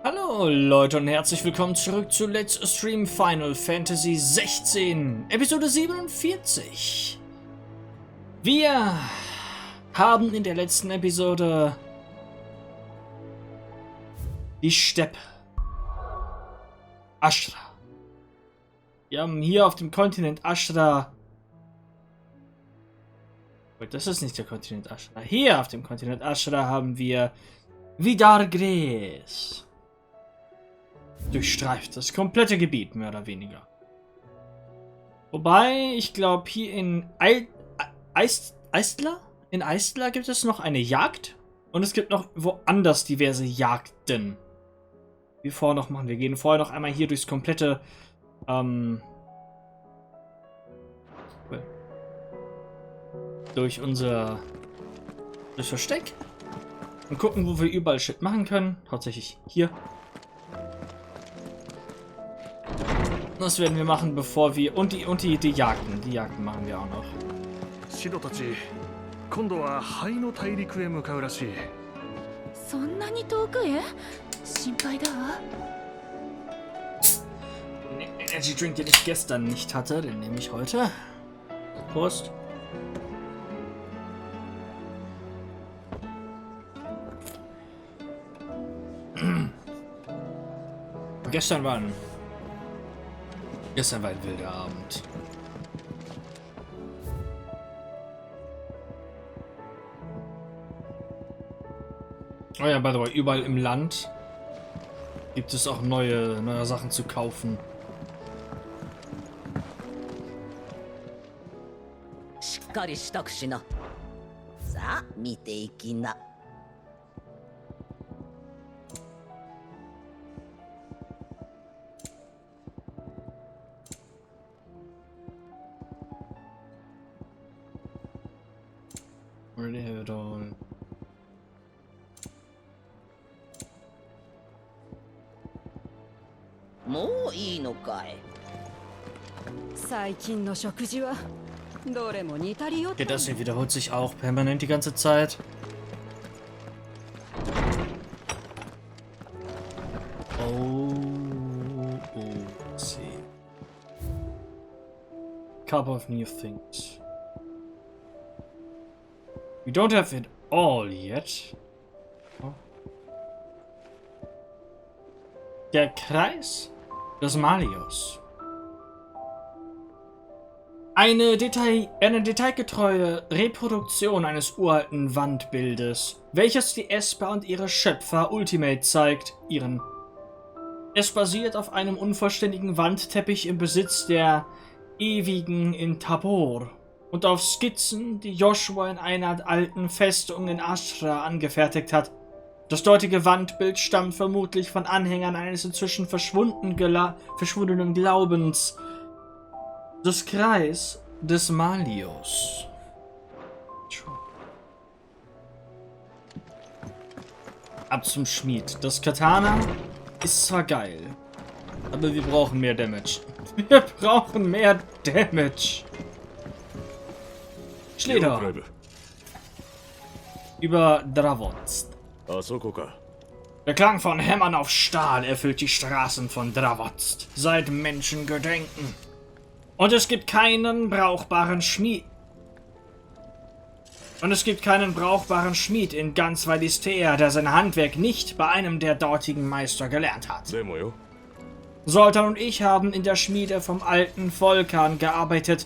Hallo Leute und herzlich willkommen zurück zu Let's Stream Final Fantasy 16, Episode 47. Wir haben in der letzten Episode die Steppe Ashra. Wir haben hier auf dem Kontinent Ashra... Das ist nicht der Kontinent Ashra. Hier auf dem Kontinent Ashra haben wir Wichtiger durchstreift das komplette Gebiet, mehr oder weniger. Wobei, ich glaube, hier in Eistler? In Eistler gibt es noch eine Jagd. Und es gibt noch woanders diverse Jagden. Wie vorher noch machen. Wir gehen vorher noch einmal hier durchs komplette, durch unser Versteck. Und gucken, wo wir überall Shit machen können. Hauptsächlich hier. Das werden wir machen, bevor wir... Und die Jagden. Die Jagden machen wir auch noch. Den Energy Drink, den ich gestern nicht hatte, den nehme ich heute. Prost. Gestern war ein wilder Abend. Oh ja, by the way, überall im Land gibt es auch neue Sachen zu kaufen. Already have it all. Okay, das hier wiederholt sich auch permanent die ganze Zeit. Oh, see. Couple of new things. We don't have it all yet. Oh. Der Kreis des Malios. Eine detailgetreue Reproduktion eines uralten Wandbildes, welches die Esper und ihre Schöpfer Ultimate zeigt, Es basiert auf einem unvollständigen Wandteppich im Besitz der Ewigen in Tabor und auf Skizzen, die Joshua in einer alten Festung in Ashra angefertigt hat. Das dortige Wandbild stammt vermutlich von Anhängern eines inzwischen verschwundenen Glaubens, des Kreis des Malios. Ab zum Schmied. Das Katana ist zwar geil, aber wir brauchen mehr Damage. Wir brauchen mehr Damage. Schleder. Über Dravotst. Der Klang von Hämmern auf Stahl erfüllt die Straßen von Dravotst seit Menschengedenken. Und es gibt keinen brauchbaren Schmied. In ganz Valistea, der sein Handwerk nicht bei einem der dortigen Meister gelernt hat. Sultan und ich haben in der Schmiede vom alten Vulkan gearbeitet,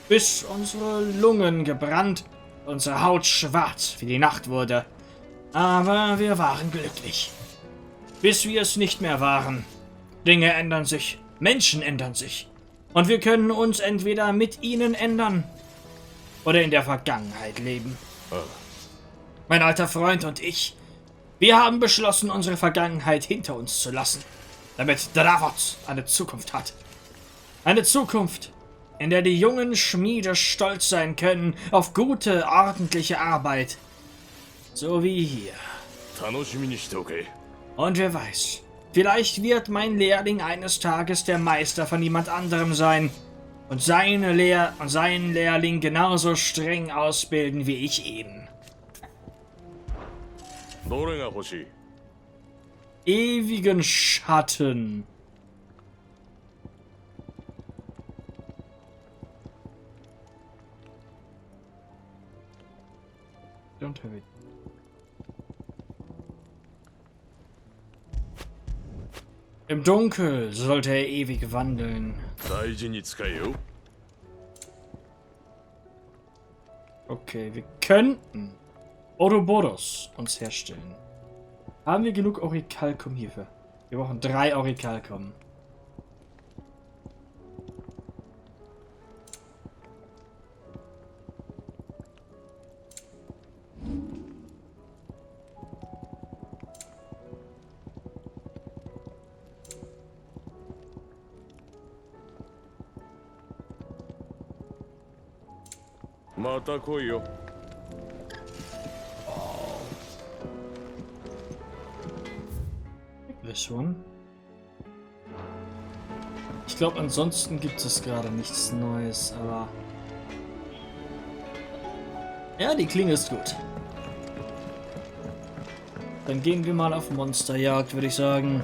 bis unsere Lungen gebrannt, unsere Haut schwarz wie die Nacht wurde. Aber wir waren glücklich. Bis wir es nicht mehr waren. Dinge ändern sich, Menschen ändern sich. Und wir können uns entweder mit ihnen ändern oder in der Vergangenheit leben. Mein alter Freund und ich, wir haben beschlossen, unsere Vergangenheit hinter uns zu lassen, damit Dravot eine Zukunft hat. Eine Zukunft, in der die jungen Schmiede stolz sein können auf gute, ordentliche Arbeit. So wie hier. Und wer weiß, vielleicht wird mein Lehrling eines Tages der Meister von jemand anderem sein. und seinen Lehrling genauso streng ausbilden wie ich eben. Ewigen Schatten. Don't have it. Im Dunkel sollte er ewig wandeln. Okay, wir könnten Ouroboros uns herstellen. Haben wir genug Auricalcum hierfür? Wir brauchen 3 Auricalcum. This one. Ich glaube, ansonsten gibt es gerade nichts Neues, aber... Ja, die Klinge ist gut. Dann gehen wir mal auf Monsterjagd, würde ich sagen.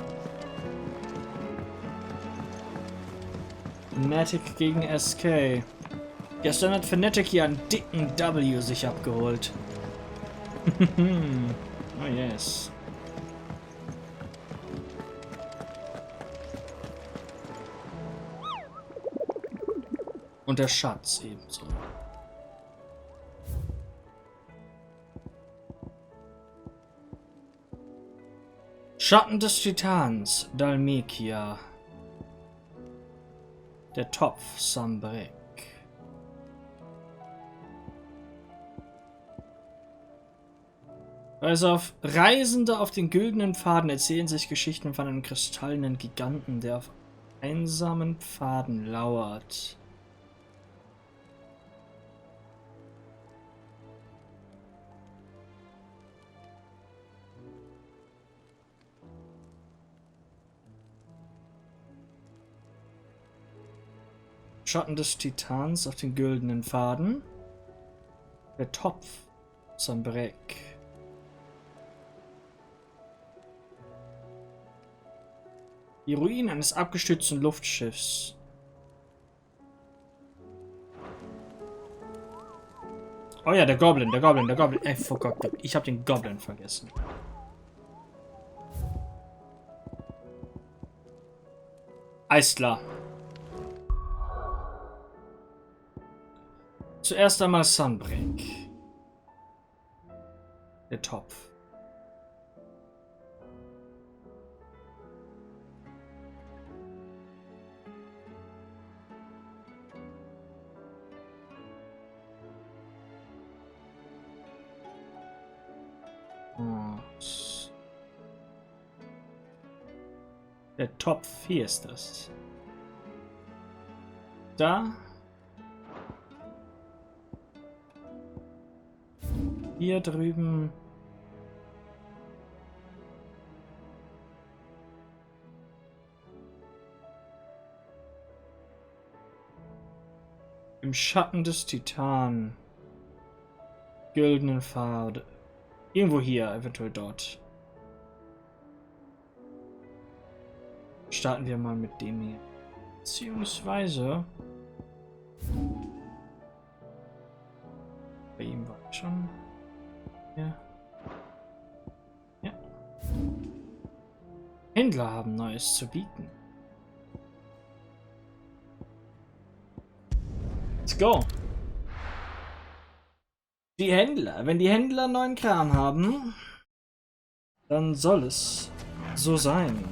Fnatic gegen SK. Gestern hat Fnatic hier einen dicken W sich abgeholt. Oh yes. Und der Schatz ebenso. Schatten des Titans, Dalmekia. Der Topf, Sambrek. Reisende auf den güldenen Pfaden erzählen sich Geschichten von einem kristallenen Giganten, der auf einsamen Pfaden lauert. Schatten des Titans auf den güldenen Pfaden. Der Topf, Sambrek. Die Ruinen eines abgestürzten Luftschiffs. Oh ja, der Goblin. Ey, oh Gott, ich habe den Goblin vergessen. Eisler. Zuerst einmal Sunbreak. Der Topf. Der Topf, hier ist das. Da. Hier drüben. Im Schatten des Titan. Güldenen Pfad. Irgendwo hier, eventuell dort. Starten wir mal mit dem hier. Beziehungsweise... Bei ihm war ich schon... Ja. Ja. Händler haben Neues zu bieten. Let's go. Die Händler. Wenn die Händler neuen Kram haben, dann soll es so sein.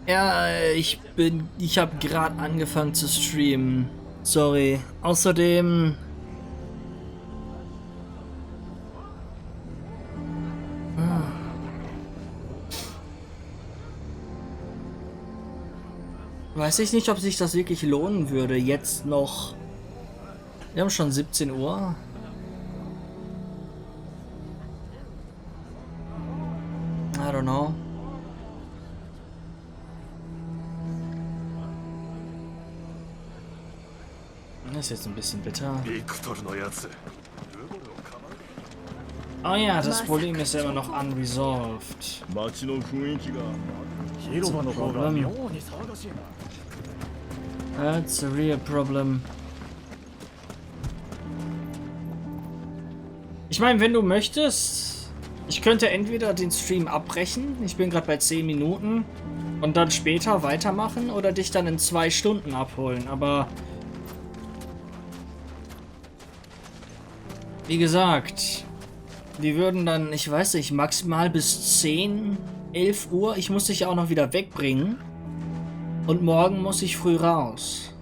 Ja, ich habe gerade angefangen zu streamen. Sorry. Außerdem... Weiß ich nicht, ob sich das wirklich lohnen würde, jetzt noch... Wir haben schon 17 Uhr. know. Das ist jetzt ein bisschen bitter. Oh ja, das Problem ist ja immer noch unresolved. That's a real problem. Ich meine, wenn du möchtest, ich könnte entweder den Stream abbrechen, ich bin gerade bei 10 Minuten, und dann später weitermachen oder dich dann in 2 Stunden abholen, aber wie gesagt, die würden dann, ich weiß nicht, maximal bis 10, 11 Uhr, ich muss dich ja auch noch wieder wegbringen und morgen muss ich früh raus.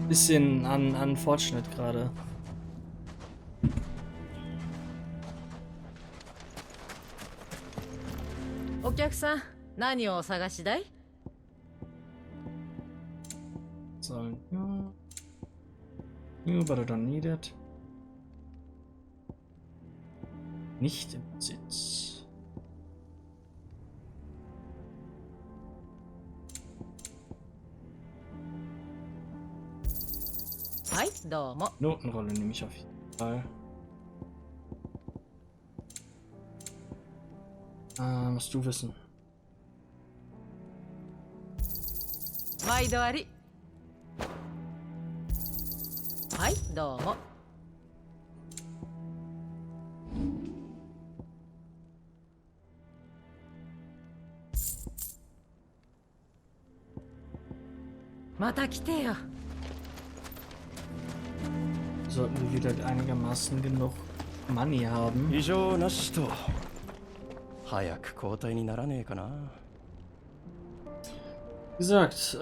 Bisschen an Fortschritt gerade. So, new, but I don't need it. Nicht im Besitz. Notenrolle nehme ich auf jeden Fall. Musst du wissen. Sollten wir wieder einigermaßen genug Money haben. Wie gesagt,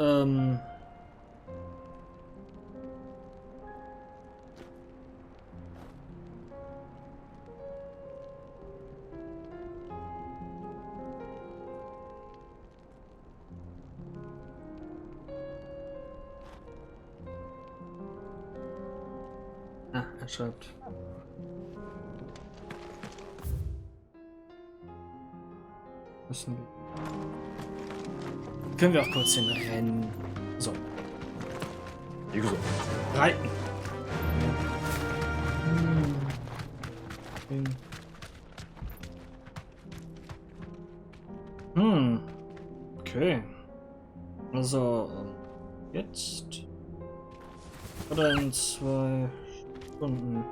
er schreibt. Müssen wir. Können wir auch kurz hin rennen. So. Reiten. Okay. Also, jetzt. Oder in 2 Stunden.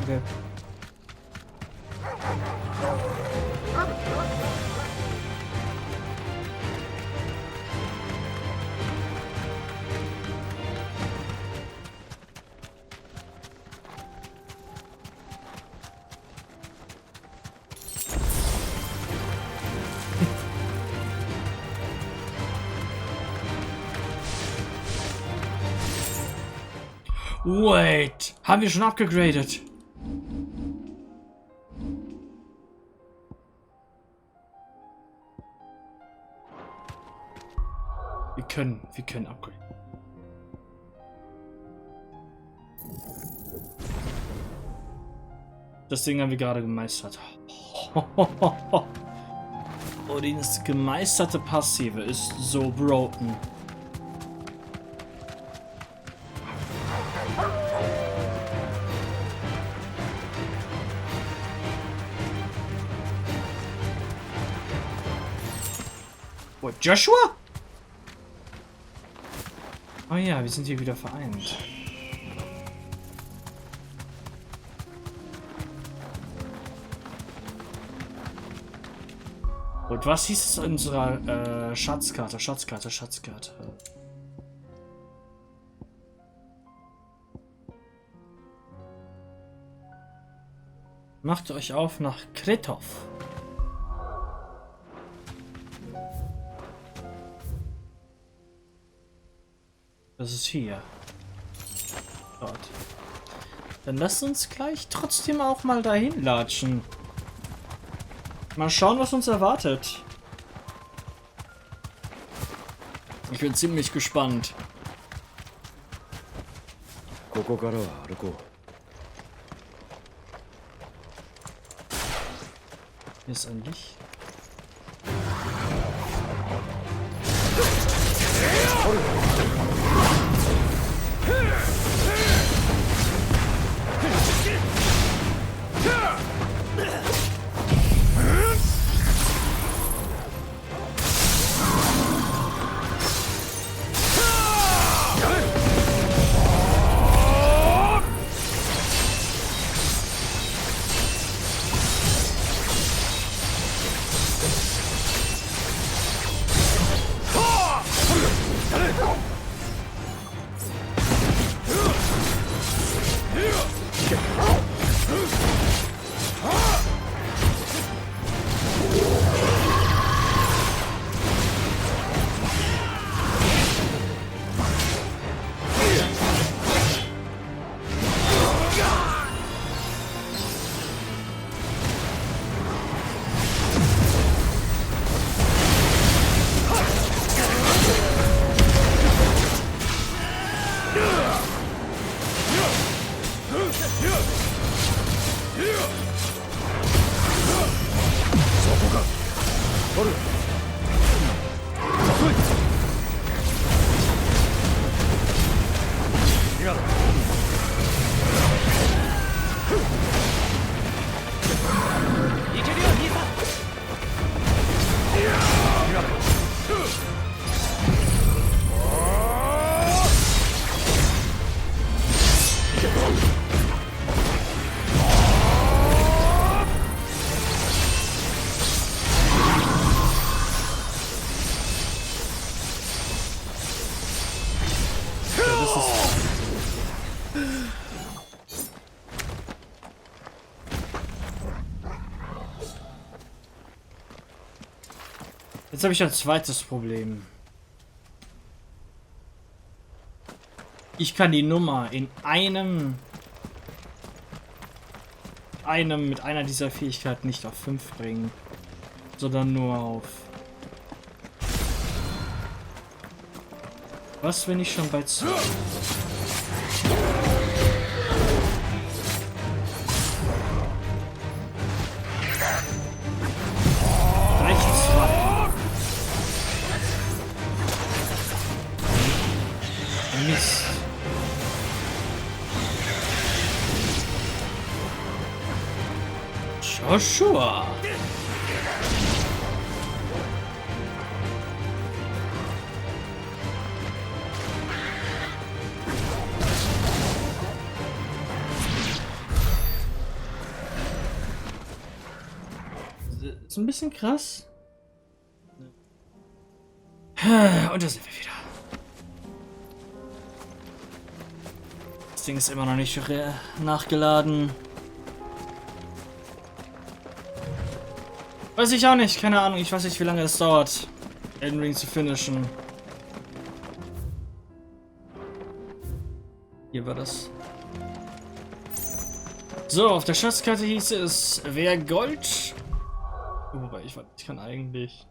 Okay. Wait, haben wir schon abgegradet? Wir können upgraden. Das Ding haben wir gerade gemeistert. Oh, dieses gemeisterte Passive ist so broken. What, Joshua? Oh ja, wir sind hier wieder vereint. Und was hieß es in unserer Schatzkarte? Schatzkarte. Macht euch auf nach Kretov. Das ist hier. Dort. Dann lasst uns gleich trotzdem auch mal dahin latschen. Mal schauen, was uns erwartet. Ich bin ziemlich gespannt. Hier ist ein Licht. Jetzt habe ich ein zweites Problem. Ich kann die Nummer in einem mit einer dieser Fähigkeiten nicht auf 5 bringen, sondern nur auf... Was, wenn ich schon bei 2? Mist. Joshua. Ist ein bisschen krass. Und da sind wir wieder. Das Ding ist immer noch nicht nachgeladen. Weiß ich auch nicht, keine Ahnung. Ich weiß nicht, wie lange es dauert, Elden Ring zu finishen. Hier war das. So, auf der Schatzkarte hieß es, wer Gold... Wobei, ich kann eigentlich...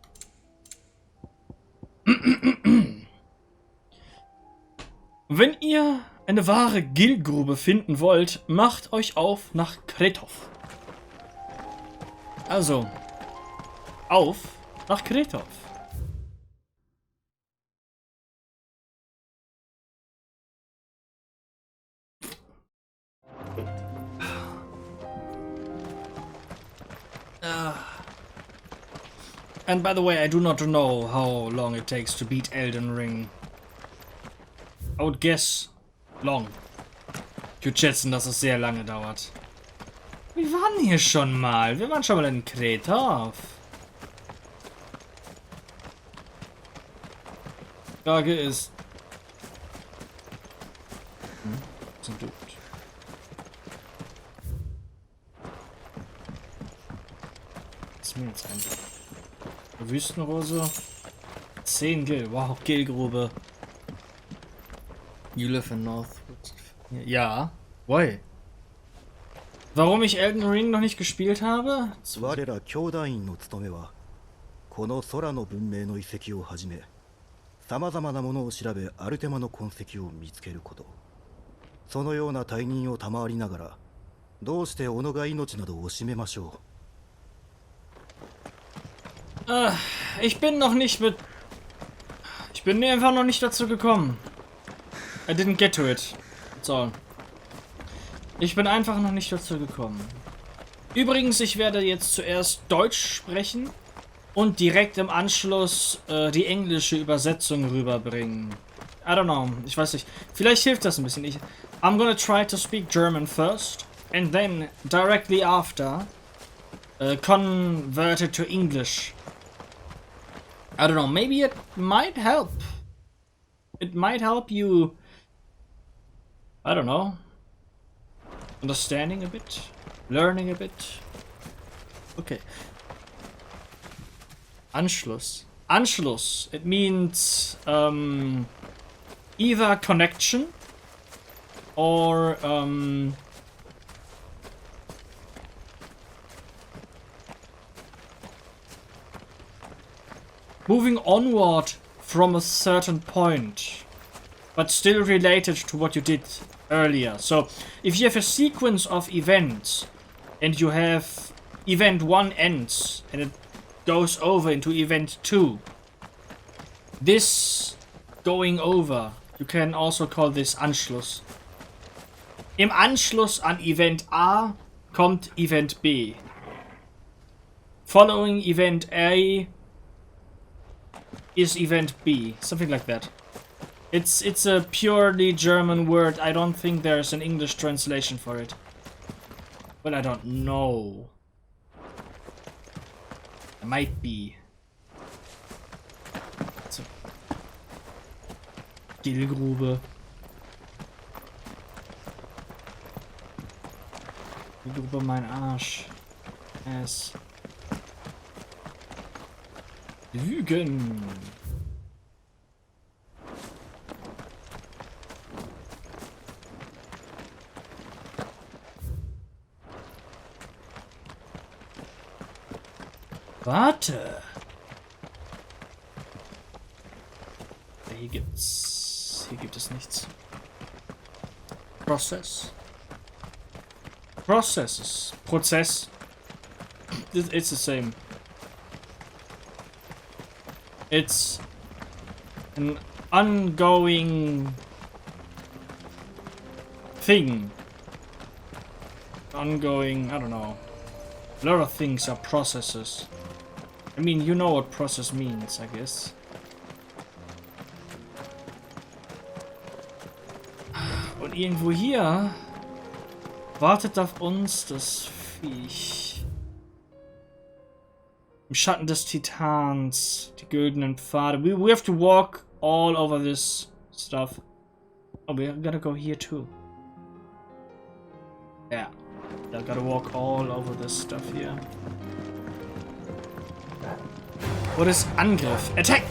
Wenn ihr eine wahre Gilgrube finden wollt, macht euch auf nach Kretov. Also, auf nach Kretov. And by the way, I do not know how long it takes to beat Elden Ring. I would guess long. Ich würde schätzen, dass es sehr lange dauert. Wir waren hier schon mal. Wir waren schon mal in Kretov. Frage ist... Sind gut. Was ist mir jetzt eigentlich? Wüstenrose. 10 Gil. Wow, Gilgrube. You live in Northwood. Ja. Why? Warum ich Elden Ring noch nicht gespielt habe? 我ら兄弟院の務めはこの空の文明の遺跡をはじめ様々なものを調べアルテマの痕跡を見つけること。そのような大任を賜りながらどうして己が命などを惜しめましょう。Ich bin einfach noch nicht dazu gekommen. I didn't get to it. That's all. Ich bin einfach noch nicht dazu gekommen. Übrigens, ich werde jetzt zuerst Deutsch sprechen und direkt im Anschluss die englische Übersetzung rüberbringen. I don't know. Ich weiß nicht. Vielleicht hilft das ein bisschen. I'm gonna try to speak German first and then directly after convert it to English. I don't know. Maybe it might help. It might help you. I don't know. Understanding a bit, learning a bit. Okay. Anschluss. Anschluss. It means either connection or moving onward from a certain point, but still related to what you did earlier. So if you have a sequence of events and you have event 1 ends and it goes over into event 2, this going over, you can also call this Anschluss. Im Anschluss an Event A kommt Event B. Following Event A is Event B. Something like that. It's a purely German word. I don't think there's an English translation for it. But I don't know. It might be. It's a Gillgrube. Gillgrube mein Arsch. Ass. Lügen. Warte. Hier gibt es nichts. Process. Processes. Prozess. It's the same. It's an ongoing thing. Ongoing, I don't know. A lot of things are processes. I mean, you know what process means, I guess. Und irgendwo hier wartet auf uns das Viech. Im Schatten des Titans, die güldenen Pfade. We have to walk all over this stuff. Oh, we're gonna go here too. Yeah. I gotta walk all over this stuff here. What is Angriff? Attack!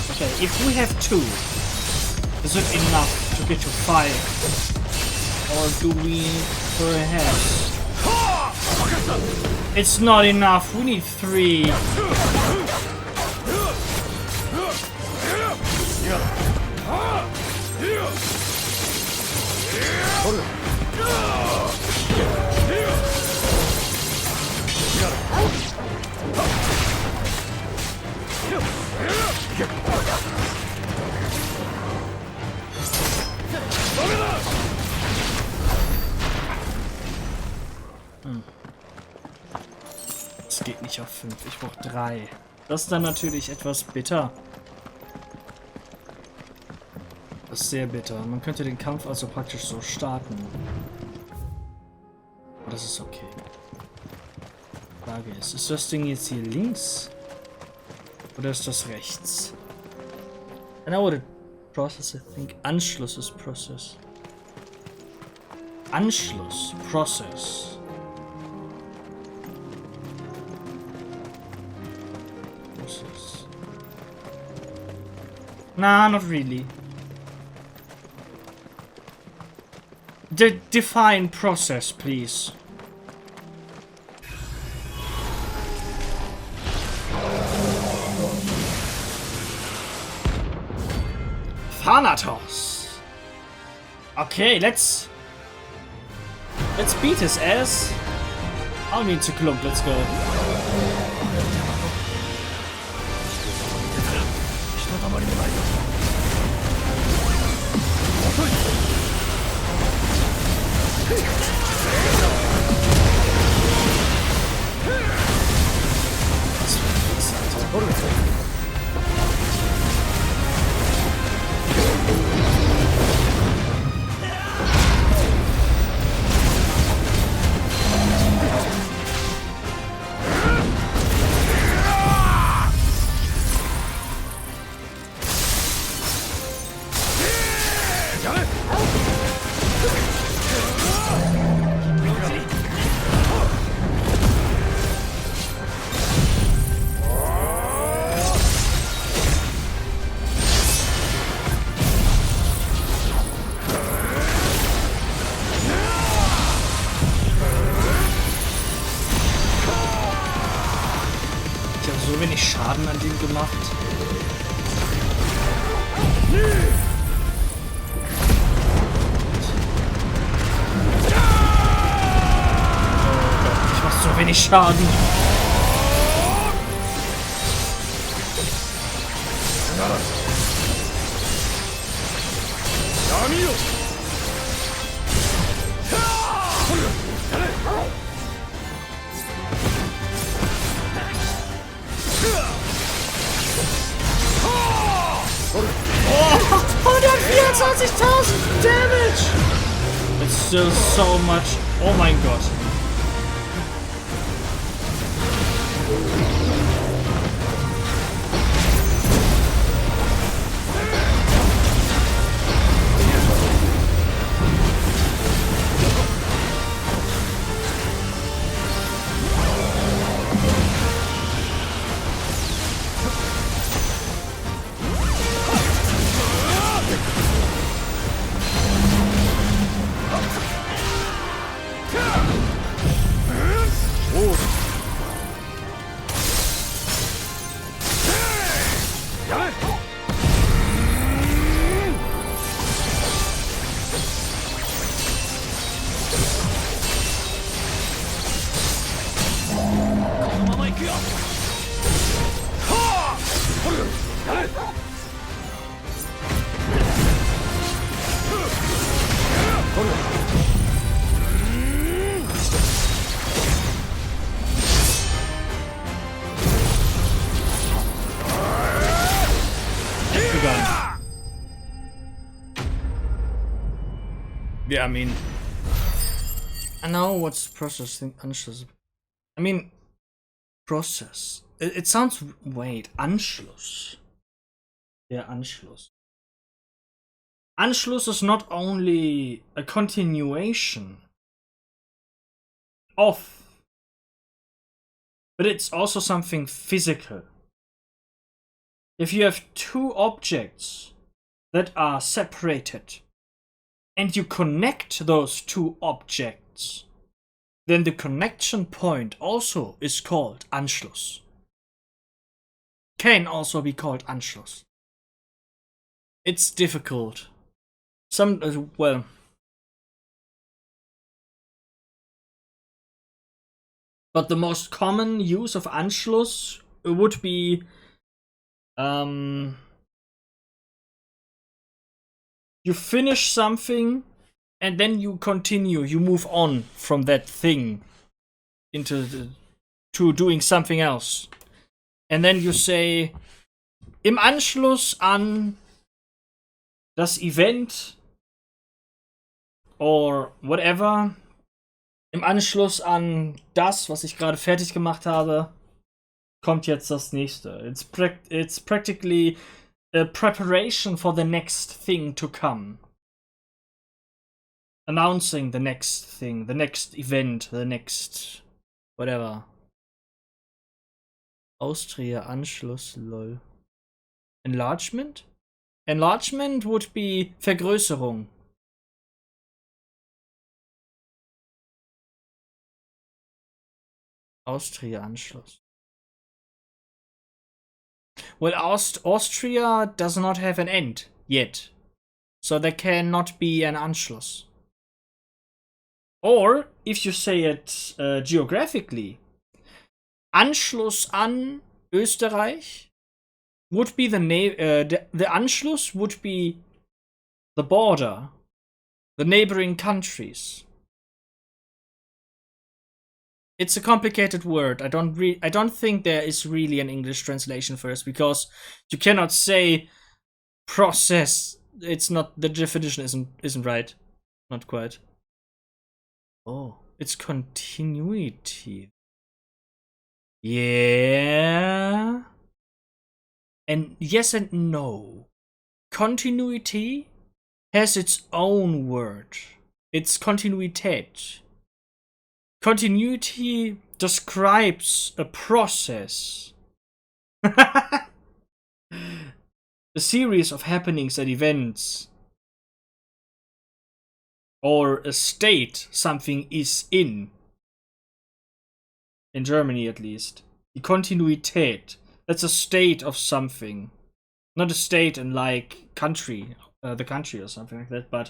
Okay, if we have 2, is it enough to get to 5? Or do we perhaps? It's not enough, we need 3. Es geht nicht auf 5, ich brauche 3. Das ist dann natürlich etwas bitter. Das ist sehr bitter. Man könnte den Kampf also praktisch so starten. Aber das ist okay. Frage ist das Ding jetzt hier links? Oder ist das rechts? I know what a process, I think. Anschluss ist process. Anschluss, process. Nah, not really. Define process, please. Thanatos. Okay, let's beat his ass. I'll need to klump, let's go. So wenig Schaden an dem gemacht. Ich mach so wenig Schaden. Oh, 124.000 Damage! It's still so much. Oh mein Gott. Yeah, I mean, I know what's processing Anschluss. I mean, process. It sounds. Wait, Anschluss. Yeah, Anschluss. Anschluss is not only a continuation of, but it's also something physical. If you have two objects that are separated, and you connect those two objects, then the connection point also is called Anschluss. Can also be called Anschluss. It's difficult. Well. But the most common use of Anschluss would be you finish something and then you continue, you move on from that thing to doing something else. And then you say, im Anschluss an das Event or whatever, im Anschluss an das, was ich gerade fertig gemacht habe, kommt jetzt das nächste. It's practically a preparation for the next thing to come. Announcing the next thing, the next event, the next whatever. Austria, Anschluss, lol. Enlargement? Enlargement would be Vergrößerung. Austria-Anschluss. Well, Austria does not have an end yet. So there cannot be an Anschluss. Or, if you say it geographically, Anschluss an Österreich would be the Anschluss would be the border, the neighboring countries. It's a complicated word. I don't think there is really an English translation for this, because you cannot say process. It's not, the definition isn't right. Not quite. Oh, it's continuity. Yeah. And yes and no. Continuity has its own word. It's Kontinuität. Continuity describes a process. A series of happenings and events. Or a state something is in. In Germany, at least. Die Kontinuität. That's a state of something. Not a state in, like, country. The country or something like that, but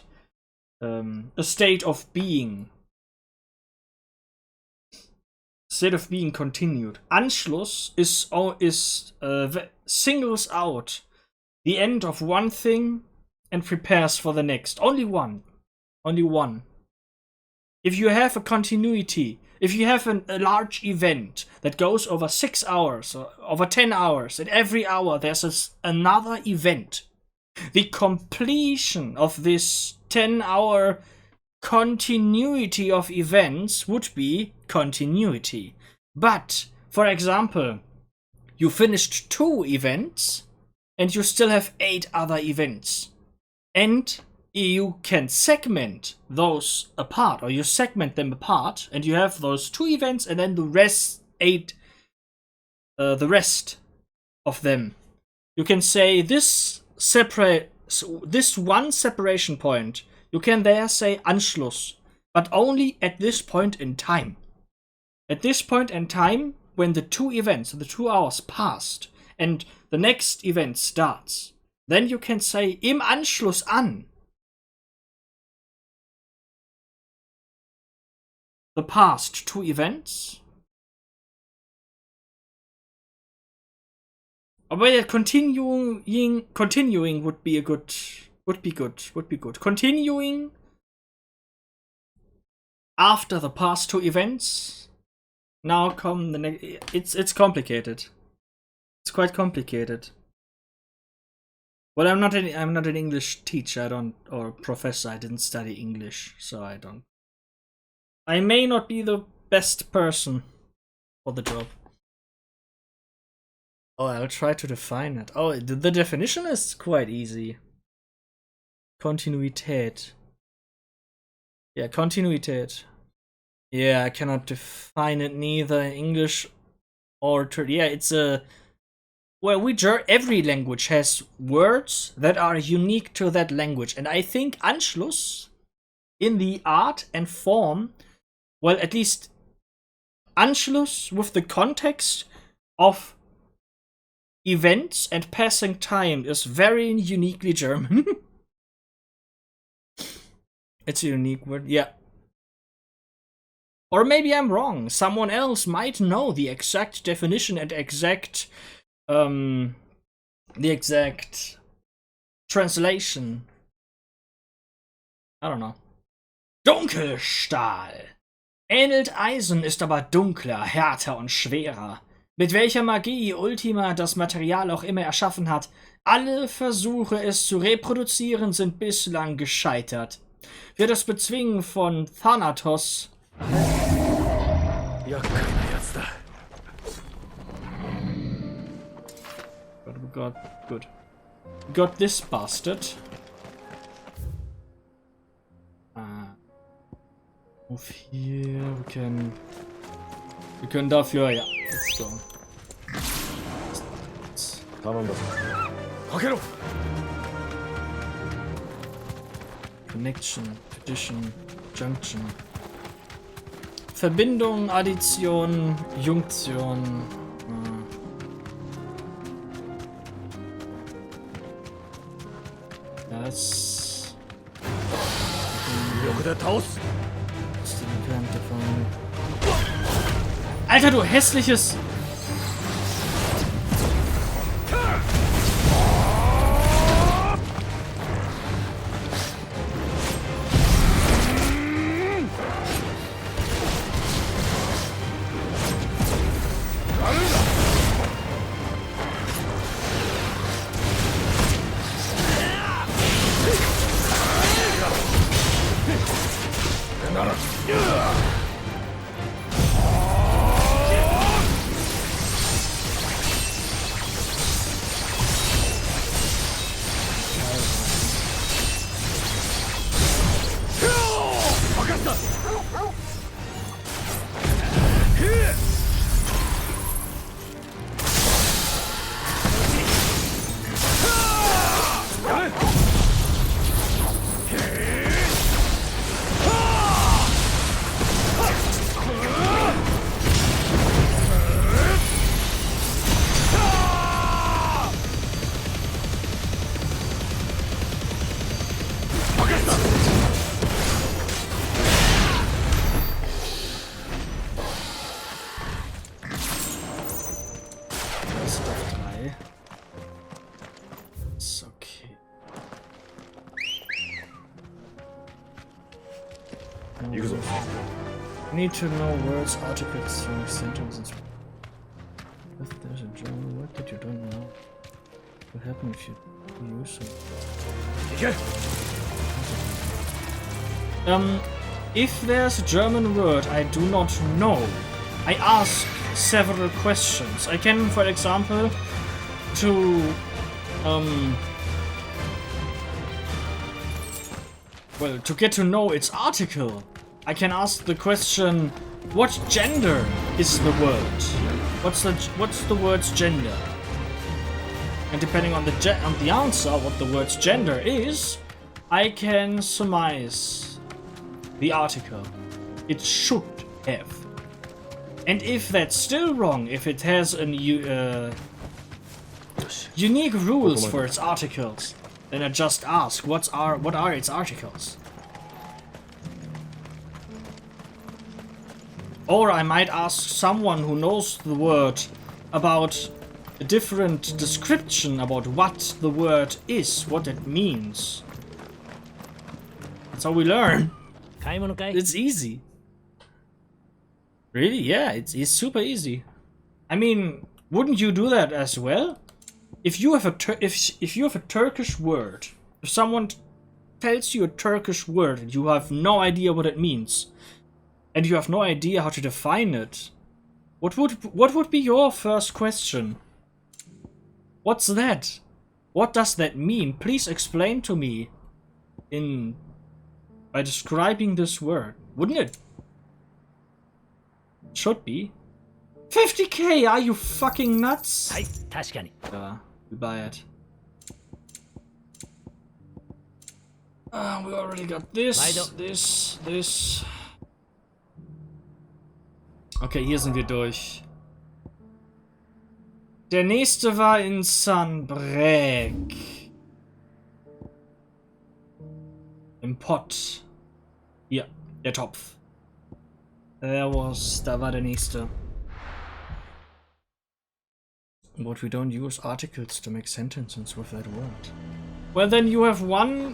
a state of being. State of being continued. Anschluss singles out the end of one thing and prepares for the next. Only one. Only one. If you have a continuity, if you have a large event that goes over 6 hours or over 10 hours, and every hour there's another event, the completion of this 10-hour continuity of events would be continuity. But, for example, you finished 2 events and you still have 8 other events. And you can segment those apart, or you segment them apart, and you have those 2 events and then the rest 8, the rest of them. You can say this one separation point, you can there say Anschluss, but only at this point in time. At this point in time, when the 2 events, the 2 hours passed, and the next event starts, then you can say im Anschluss an the past 2 events. But continuing would be good. Continuing after the past 2 events. Now come the next. It's complicated. It's quite complicated. Well, I'm not an English teacher. Or professor. I didn't study English, so I don't. I may not be the best person for the job. Oh, I'll try to define it. Oh, the definition is quite easy. Kontinuität. Yeah, Kontinuität. Yeah, I cannot define it neither in English or yeah, it's a. Well, every language has words that are unique to that language, and I think Anschluss in the art and form. Well, at least Anschluss with the context of events and passing time is very uniquely German. It's a unique word, yeah. Or maybe I'm wrong. Someone else might know the exact definition and the exact translation. I don't know. Dunkelstahl. Ähnelt Eisen, ist aber dunkler, härter und schwerer. Mit welcher Magie Ultima das Material auch immer erschaffen hat, alle Versuche, es zu reproduzieren, sind bislang gescheitert. Für das Bezwingen von Thanatos. But we got this bastard. Move here, wir können dafür, ja, let's go. Connection, Addition, Junction. Verbindung, Addition, Junktion. Das. Das ist die Kante von. Alter, du hässliches. Need to know words, articles, strings, sentences. If there's a German word that you don't know, what happens if you use it? If there's a German word I do not know, I ask several questions. I can, for example, to get to know its article, I can ask the question, what gender is the word? What's the word's gender? And depending on the answer, what the word's gender is, I can surmise the article it should have. And if that's still wrong, if it has a unique rules for its articles, then I just ask, what are its articles? Or I might ask someone who knows the word about a different description about what the word is, what it means. That's how we learn. It's easy. Really? Yeah, it's super easy. I mean, wouldn't you do that as well? If you have a Turkish word, if someone tells you a Turkish word and you have no idea what it means, and you have no idea how to define it, what would be your first question? What's that? What does that mean? Please explain to me by describing this word. Wouldn't it? Should be. 50k, are you fucking nuts? Yeah, we buy it. We already got this. Okay, hier sind wir durch. Der nächste war in Sunbreak. Im Pott. Hier, der Topf. Da war der nächste. But we don't use articles to make sentences with that word. Well, then you have one...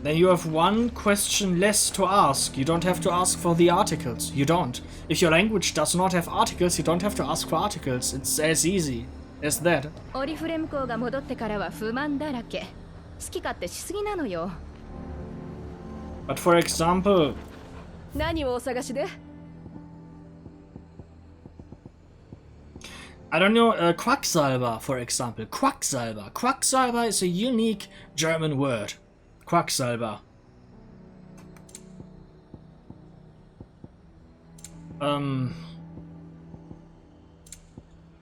Then you have one question less to ask. You don't have to ask for the articles. You don't. If your language does not have articles, you don't have to ask for articles. It's as easy as that. But for example... I don't know, Quacksalber, for example. Quacksalber. Quacksalber is a unique German word. Quacksalber.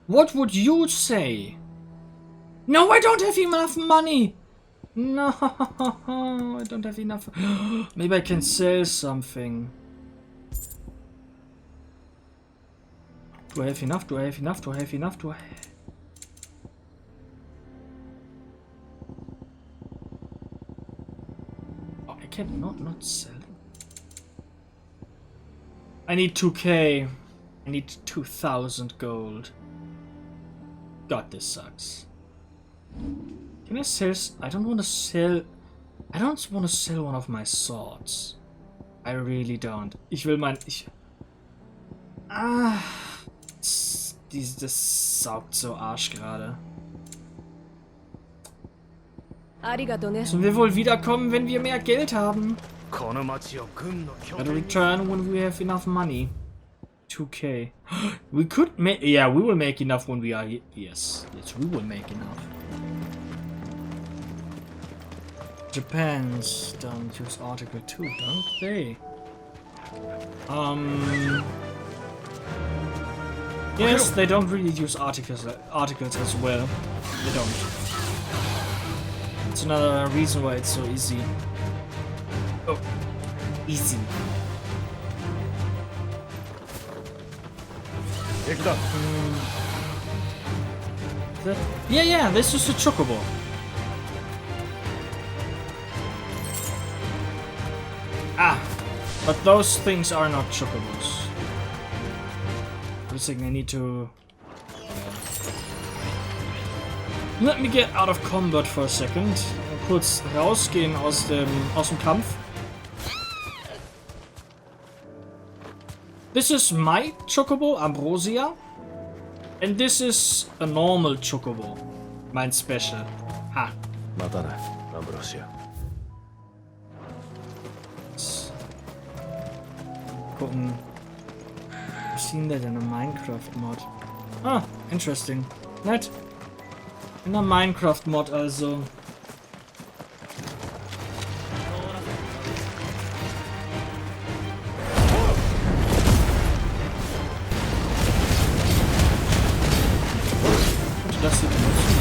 What would you say? No, I don't have enough money! No, I don't have enough. Maybe I can sell something. Do I have enough? Do I have enough? Do I have enough? Do I... Oh, I can not sell. I need 2k. I need 2,000 gold. God, this sucks. Can I sell? I don't want to sell. I don't want to sell one of my swords. I really don't. Ich will mein. Das saugt so Arsch gerade. Sollen wir wohl wiederkommen, wenn wir mehr Geld haben? Gotta return when we have enough money. 2k. We could make. Yeah, we will make enough when we are here. Yes, we will make enough. Japan's don't use Article 2, don't they? Yes, they don't really use articles as well. They don't. It's another reason why it's so easy. Oh, easy. Yeah, this is a chocobo. Ah, but those things are not chocobos. I need to... Let me get out of combat for a second. Kurz rausgehen aus dem Kampf. This is my chocobo, Ambrosia. And this is a normal chocobo. Mein Special. Ha. Ambrosia. Gucken. Was sehen denn in einer Minecraft-Mod? Ah, interesting. Nett. In einer Minecraft-Mod also. Und das sieht man zu.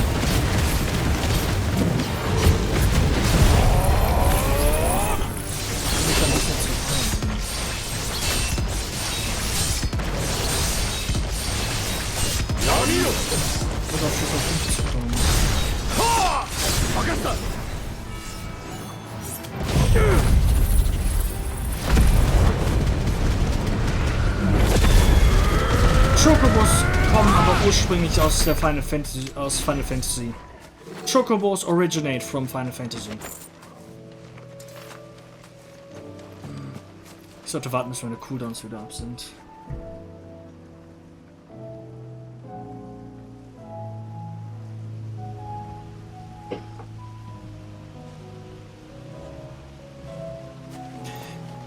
Chocobos kommen aber ursprünglich aus der Final Fantasy. Chocobos originate from Final Fantasy. Ich sollte warten, bis meine Cooldowns wieder ab sind.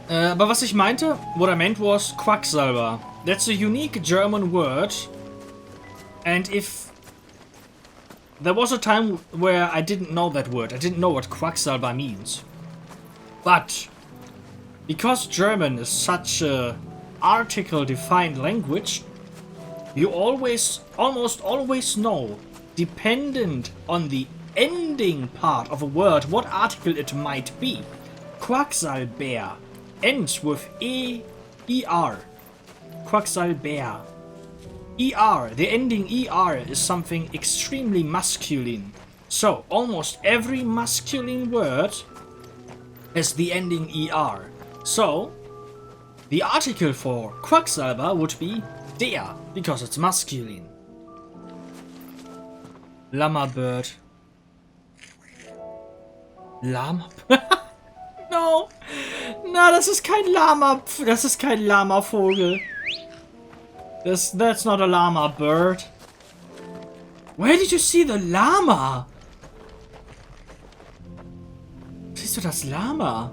Aber was ich meinte, what I meant was Quacksalber. That's a unique German word. And if there was a time where I didn't know that word, I didn't know what Quacksalber means. But because German is such a article-defined language, you almost always know, dependent on the ending part of a word, what article it might be. Quacksalber ends with ER. Quacksalber. ER, the ending ER is something extremely masculine. So, almost every masculine word has the ending ER. So, the article for Quacksalber would be der, because it's masculine. Llama bird. Llama? No! Na, das ist kein Lama. Das ist kein Lama-Vogel. That's not a llama bird. Where did you see the llama? Siehst du das Lama?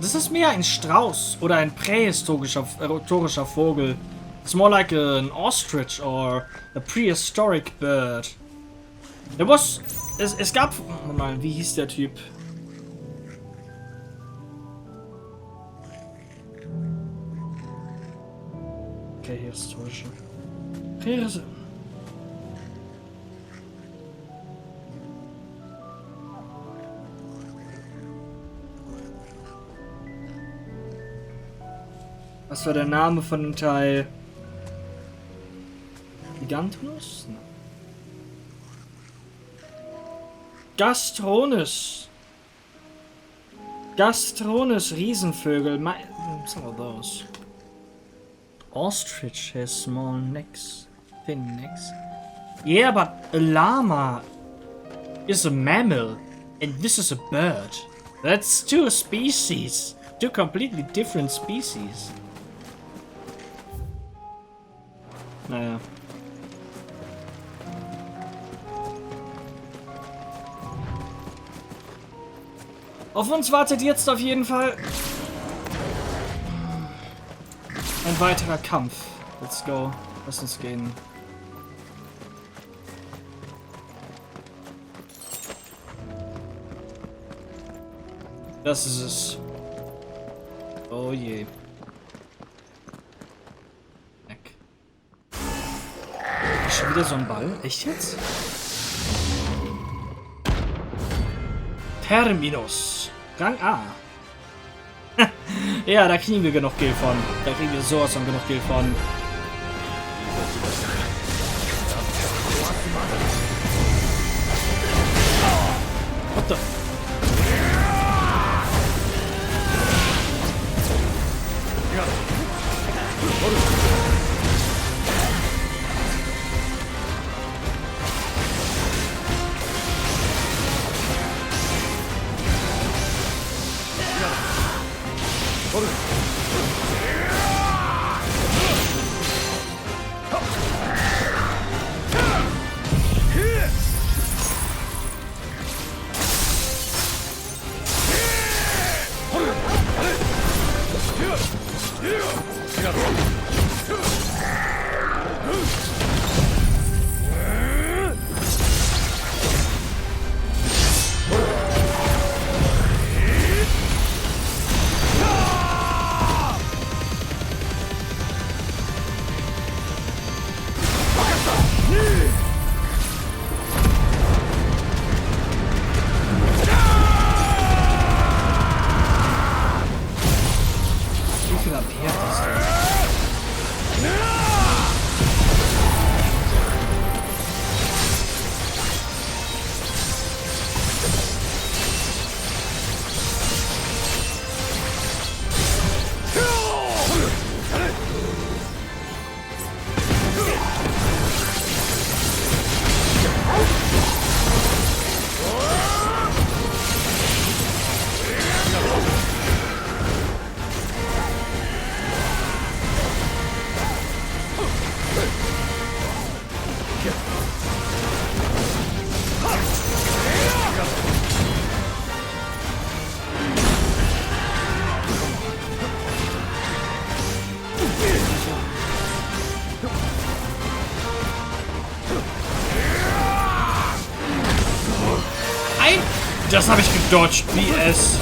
Das ist mehr ein Strauß oder ein prähistorischer Vogel. It's more like an ostrich or a prehistoric bird. Es gab... Mal, wie hieß der Typ? Okay, historische. Hirse. Was war der Name von dem Teil? Gigantonus? Nein. Gastronis. Gastronis Riesenvögel. Some of those. Ostrich has small necks. Thin necks. Yeah, but a llama is a mammal. And this is a bird. That's two species. Two completely different species. Naja. Auf uns wartet jetzt auf jeden Fall ein weiterer Kampf. Let's go. Lass uns gehen. Das ist es. Oh je. Weg. Ist schon wieder so ein Ball? Echt jetzt? Terminus. Rang A. Ja, da kriegen wir genug Geld von. Da kriegen wir sowas von genug Geld von. What the? Das habe ich gedodged, wie es.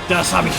Das habe ich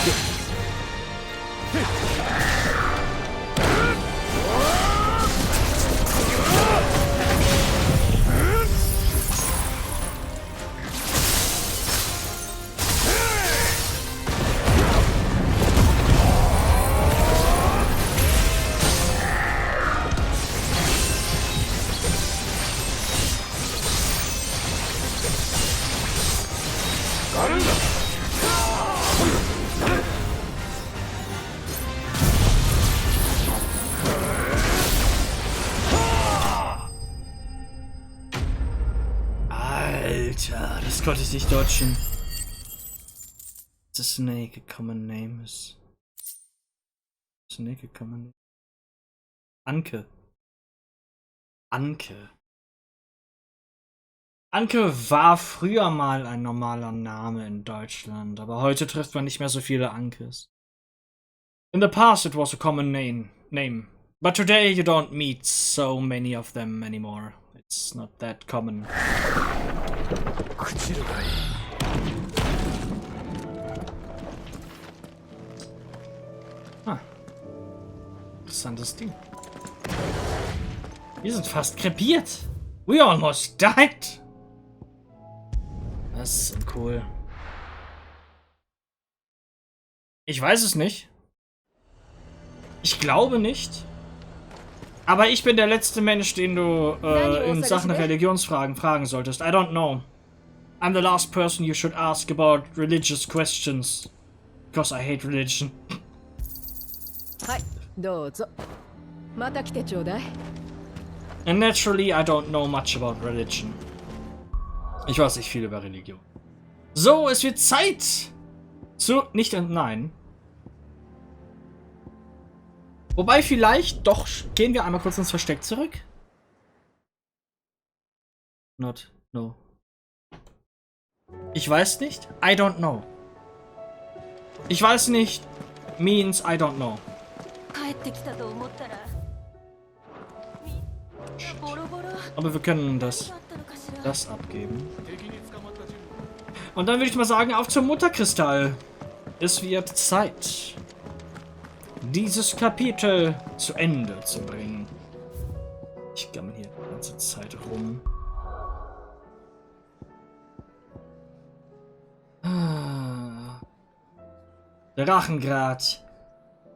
Alter, das konnte ich nicht dodgen. The snake, a common name is... Snake, a common name... Anke. Anke. Anke war früher mal ein normaler Name in Deutschland, aber heute trifft man nicht mehr so viele Ankes. In the past it was a common name, but today you don't meet so many of them anymore. It's not that common. Ah. Interessantes Ding. Wir sind fast krepiert. We almost died. Das ist uncool. Ich weiß es nicht. Ich glaube nicht. Aber ich bin der letzte Mensch, den du in Sachen Religionsfragen fragen solltest. I don't know. I'm the last person you should ask about religious questions. Because I hate religion. And naturally, I don't know much about religion. Ich weiß nicht viel über Religion. So, es wird Zeit zu nicht und nein. Wobei vielleicht doch gehen wir einmal kurz ins Versteck zurück. Not, no. Ich weiß nicht. I don't know. Ich weiß nicht means I don't know. Aber wir können das abgeben. Und dann würde ich mal sagen, auf zum Mutterkristall. Es wird Zeit, dieses Kapitel zu Ende zu bringen. Ich gammel hier die ganze Zeit rum. Drachengrat.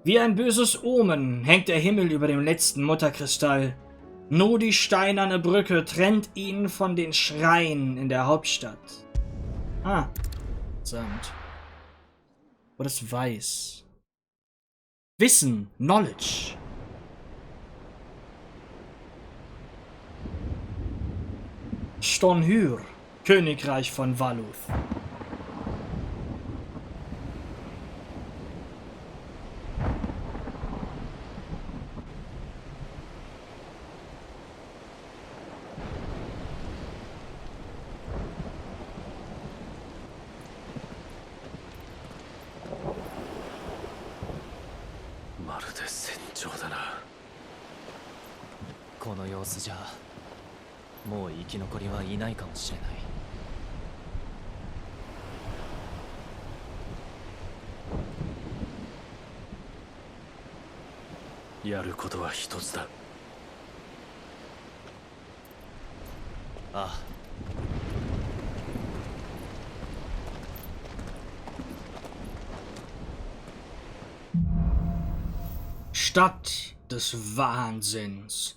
Wie ein böses Omen hängt der Himmel über dem letzten Mutterkristall. Nur die steinerne Brücke trennt ihn von den Schreien in der Hauptstadt. Ah, samt. Oder das Weiß. Wissen, Knowledge. Stonhyr, Königreich von Valuth. Stadt des Wahnsinns.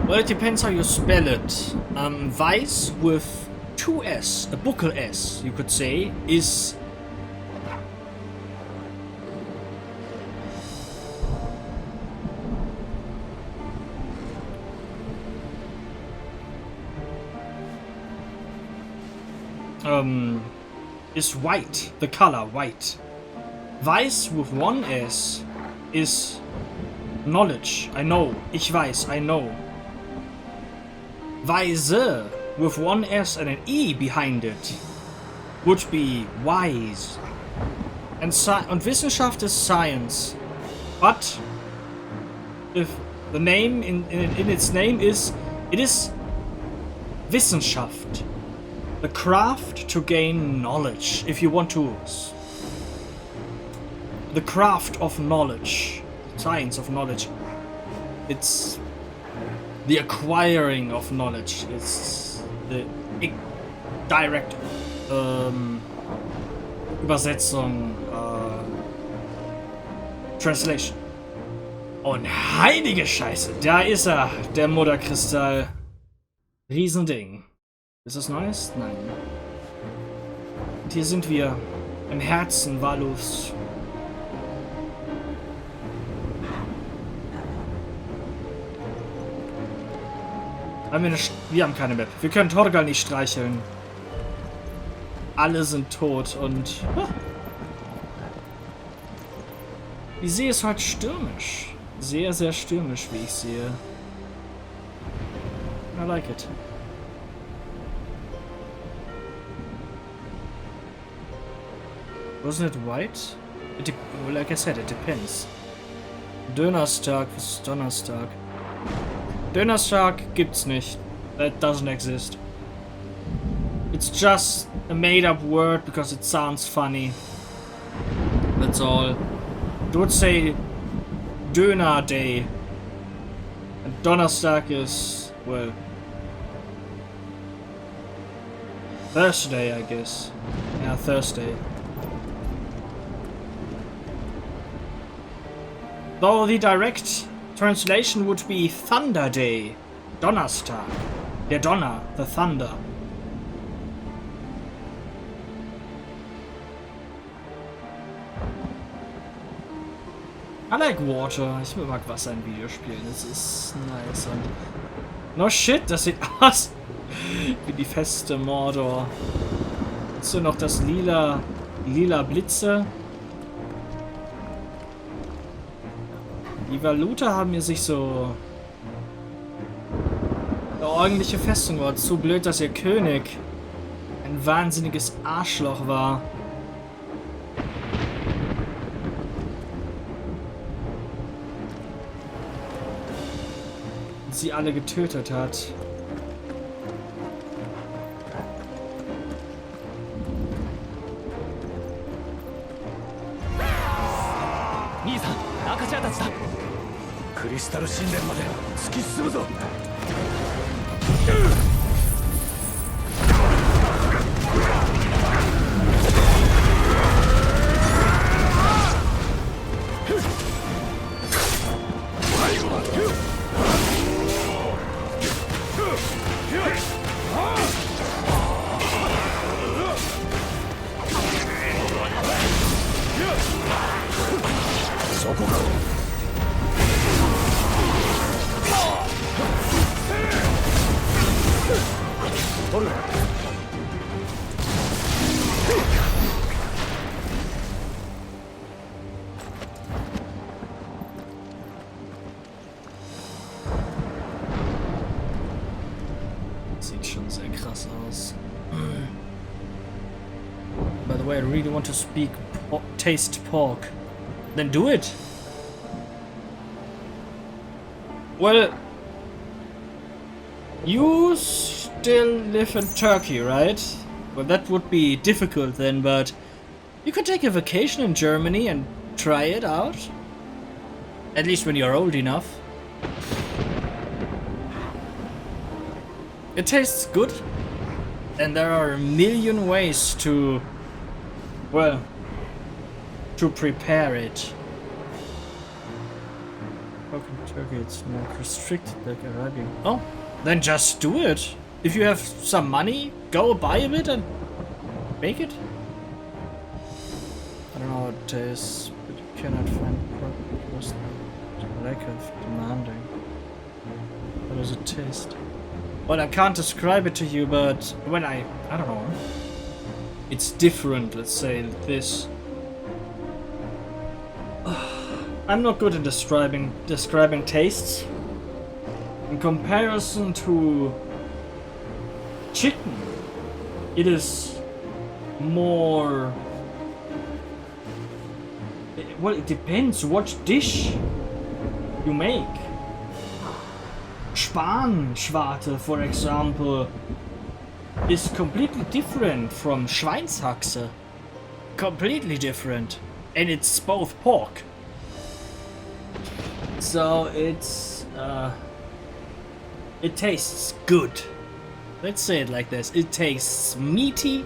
Well, it depends how you spell it. Weiß with two S, a buckle S, you could say, is white, the color white. Weiß with one S is knowledge, I know. Ich weiß, I know. Weise with one S and an E behind it would be wise. And Wissenschaft is science. But if the name in its name is, it is Wissenschaft. The craft to gain knowledge, if you want to. The craft of knowledge. Science of knowledge. It's the acquiring of knowledge. It's the direct Übersetzung, Translation. Und heilige Scheiße, da ist er, der Mutterkristall. Riesending. Ist das Neues? Nein. Und hier sind wir im Herzen Valuths. Wir haben keine Map. Wir können Torgal nicht streicheln. Alle sind tot und... Die See ist halt stürmisch. Sehr, sehr stürmisch, wie ich sehe. I like it. Wasn't it white? Well, like I said, it depends. Donnerstag, was ist Donnerstag? Donnerstag gibt's nicht. That doesn't exist. It's just a made-up word because it sounds funny. That's all. It would say Döner Day. And Donnerstag is, well, Thursday, I guess. Yeah, Thursday. Though the direct translation would be Thunder Day. Donnerstag. Der Donner, the thunder. I like water. Ich mag Wasser in Videospielen. Das ist nice. Und no shit, das sieht aus wie die Feste Mordor. Hast du noch das lila Blitze? Die Valuta haben mir sich so eine ordentliche Festung war. Zu blöd, dass ihr König ein wahnsinniges Arschloch war. Und sie alle getötet hat. Sieht schon sehr krass aus. By the way, I really want to taste pork. Then do it. Well, you still live in Turkey, right? Well, that would be difficult then, but you could take a vacation in Germany and try it out. At least when you're old enough. It tastes good, and there are a million ways to, well, to prepare it. In Turkey it's more restricted like Arabian. Oh, then just do it. If you have some money, go buy a bit and make it. I don't know how it tastes, but you cannot find because the lack of demanding. How does it taste? Well, I can't describe it to you, but when I don't know. It's different, let's say this. I'm not good at describing tastes. In comparison to chicken, it is more. Well, it depends what dish you make. Spanschwarte, for example, is completely different from Schweinshaxe. Completely different. And it's both pork. So it's it tastes good. Let's say it like this. It tastes meaty,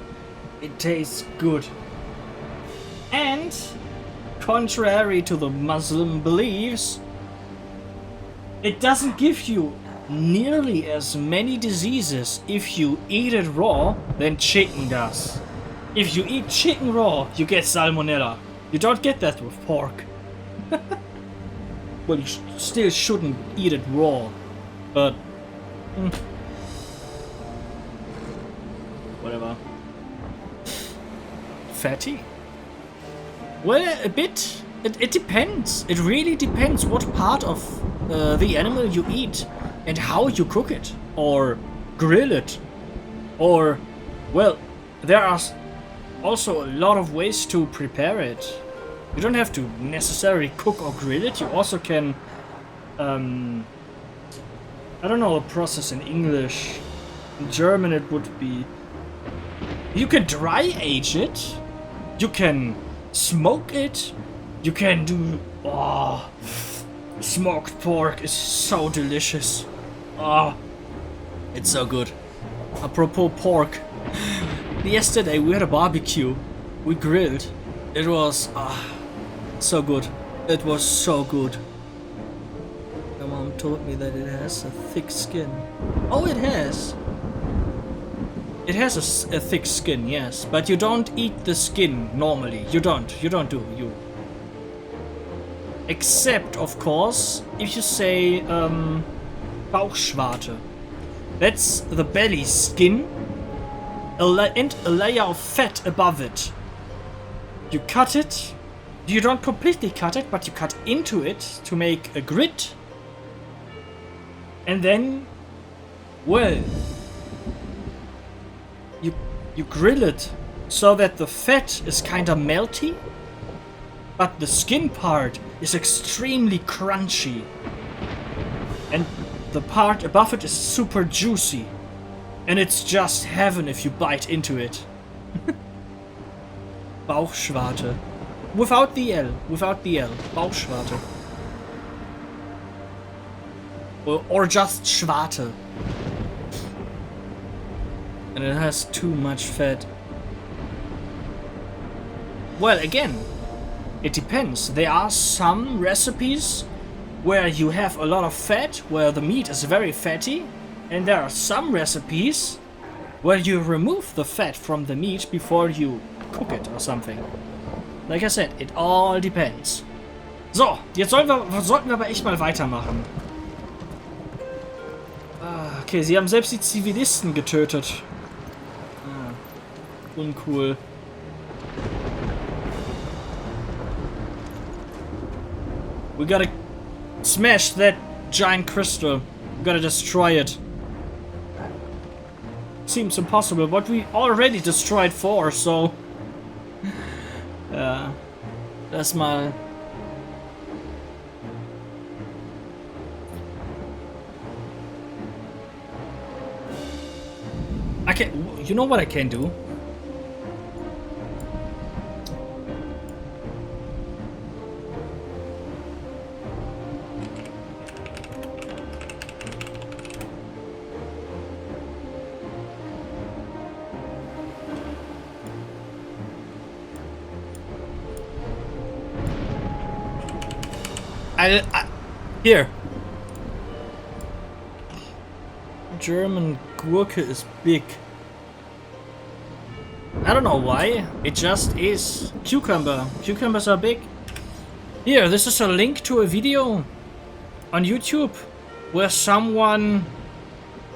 it tastes good. And contrary to the Muslim beliefs, it doesn't give you nearly as many diseases if you eat it raw than chicken does. If you eat chicken raw, you get salmonella. You don't get that with pork. Well, you still shouldn't eat it raw, but whatever. Fatty? Well, a bit. It depends. It really depends what part of the animal you eat and how you cook it or grill it. Or, well, there are also a lot of ways to prepare it. You don't have to necessarily cook or grill it. You also can, I don't know a process in English. In German it would be, you can dry age it. You can smoke it. You can do... Oh, smoked pork is so delicious. Oh, it's so good. Apropos pork. Yesterday we had a barbecue. We grilled. It was so good. It was so good. My mom told me that it has a thick skin. Oh, it has. It has a thick skin, yes. But you don't eat the skin normally. You don't do you. Except, of course, if you say Bauchschwarte. That's the belly skin and a layer of fat above it. You cut it. You don't completely cut it, but you cut into it to make a grit. And then, well, you grill it so that the fat is kinda melty, but the skin part is extremely crunchy. And the part above it is super juicy. And it's just heaven if you bite into it. Bauchschwarte. Without the L. Bauchschwarte. Or just Schwarte. And it has too much fat. Well, again, it depends. There are some recipes where you have a lot of fat, where the meat is very fatty. And there are some recipes where you remove the fat from the meat before you cook it or something. Like I said, it all depends. So, jetzt sollten wir aber echt mal weitermachen. Okay, sie haben selbst die Zivilisten getötet. Uncool. We gotta smash that giant crystal. We gotta destroy it. Seems impossible, but we already destroyed 4, so... Lass mal... I can... You know what I can do? Here. German Gurke is big. I don't know why. It just is. Cucumber. Cucumbers are big. Here, this is a link to a video on YouTube where someone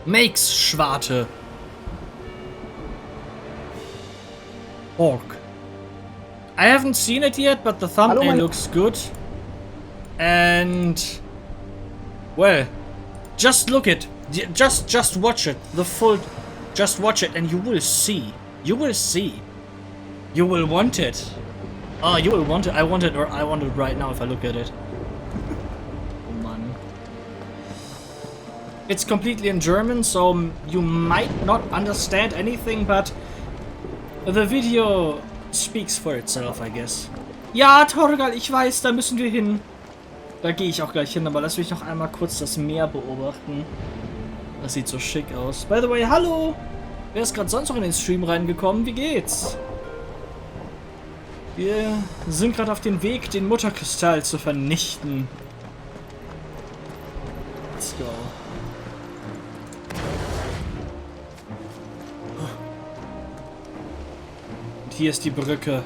makes Schwarte. Pork. I haven't seen it yet, but the thumbnail looks good. And well, just look it. Just watch it. The full. Just watch it, and you will see. You will see. You will want it. Oh, you will want it. I want it right now if I look at it. Oh man. It's completely in German, so you might not understand anything, but the video speaks for itself, I guess. Ja, Torgal, ich weiß, da müssen wir hin. Da gehe ich auch gleich hin, aber lass mich noch einmal kurz das Meer beobachten. Das sieht so schick aus. By the way, hallo! Wer ist gerade sonst noch in den Stream reingekommen? Wie geht's? Wir sind gerade auf dem Weg, den Mutterkristall zu vernichten. Let's go. Und hier ist die Brücke.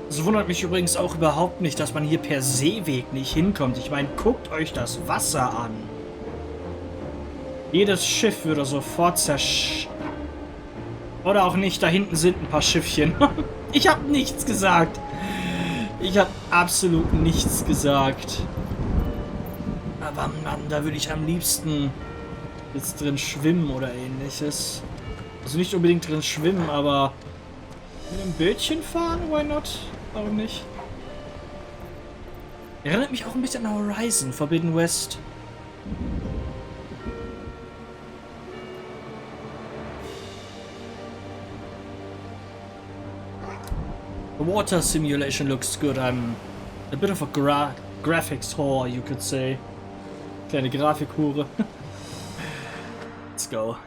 Es wundert mich übrigens auch überhaupt nicht, dass man hier per Seeweg nicht hinkommt. Ich meine, guckt euch das Wasser an. Jedes Schiff würde sofort Oder auch nicht, da hinten sind ein paar Schiffchen. Ich habe nichts gesagt. Ich habe absolut nichts gesagt. Aber Mann, da würde ich am liebsten jetzt drin schwimmen oder ähnliches. Also nicht unbedingt drin schwimmen, aber mit einem Bötchen fahren, why not? Warum nicht? Erinnert mich auch ein bisschen an Horizon Forbidden West. The water simulation looks good. I'm a bit of a graphics whore, you could say. Kleine Grafikhure. Let's go.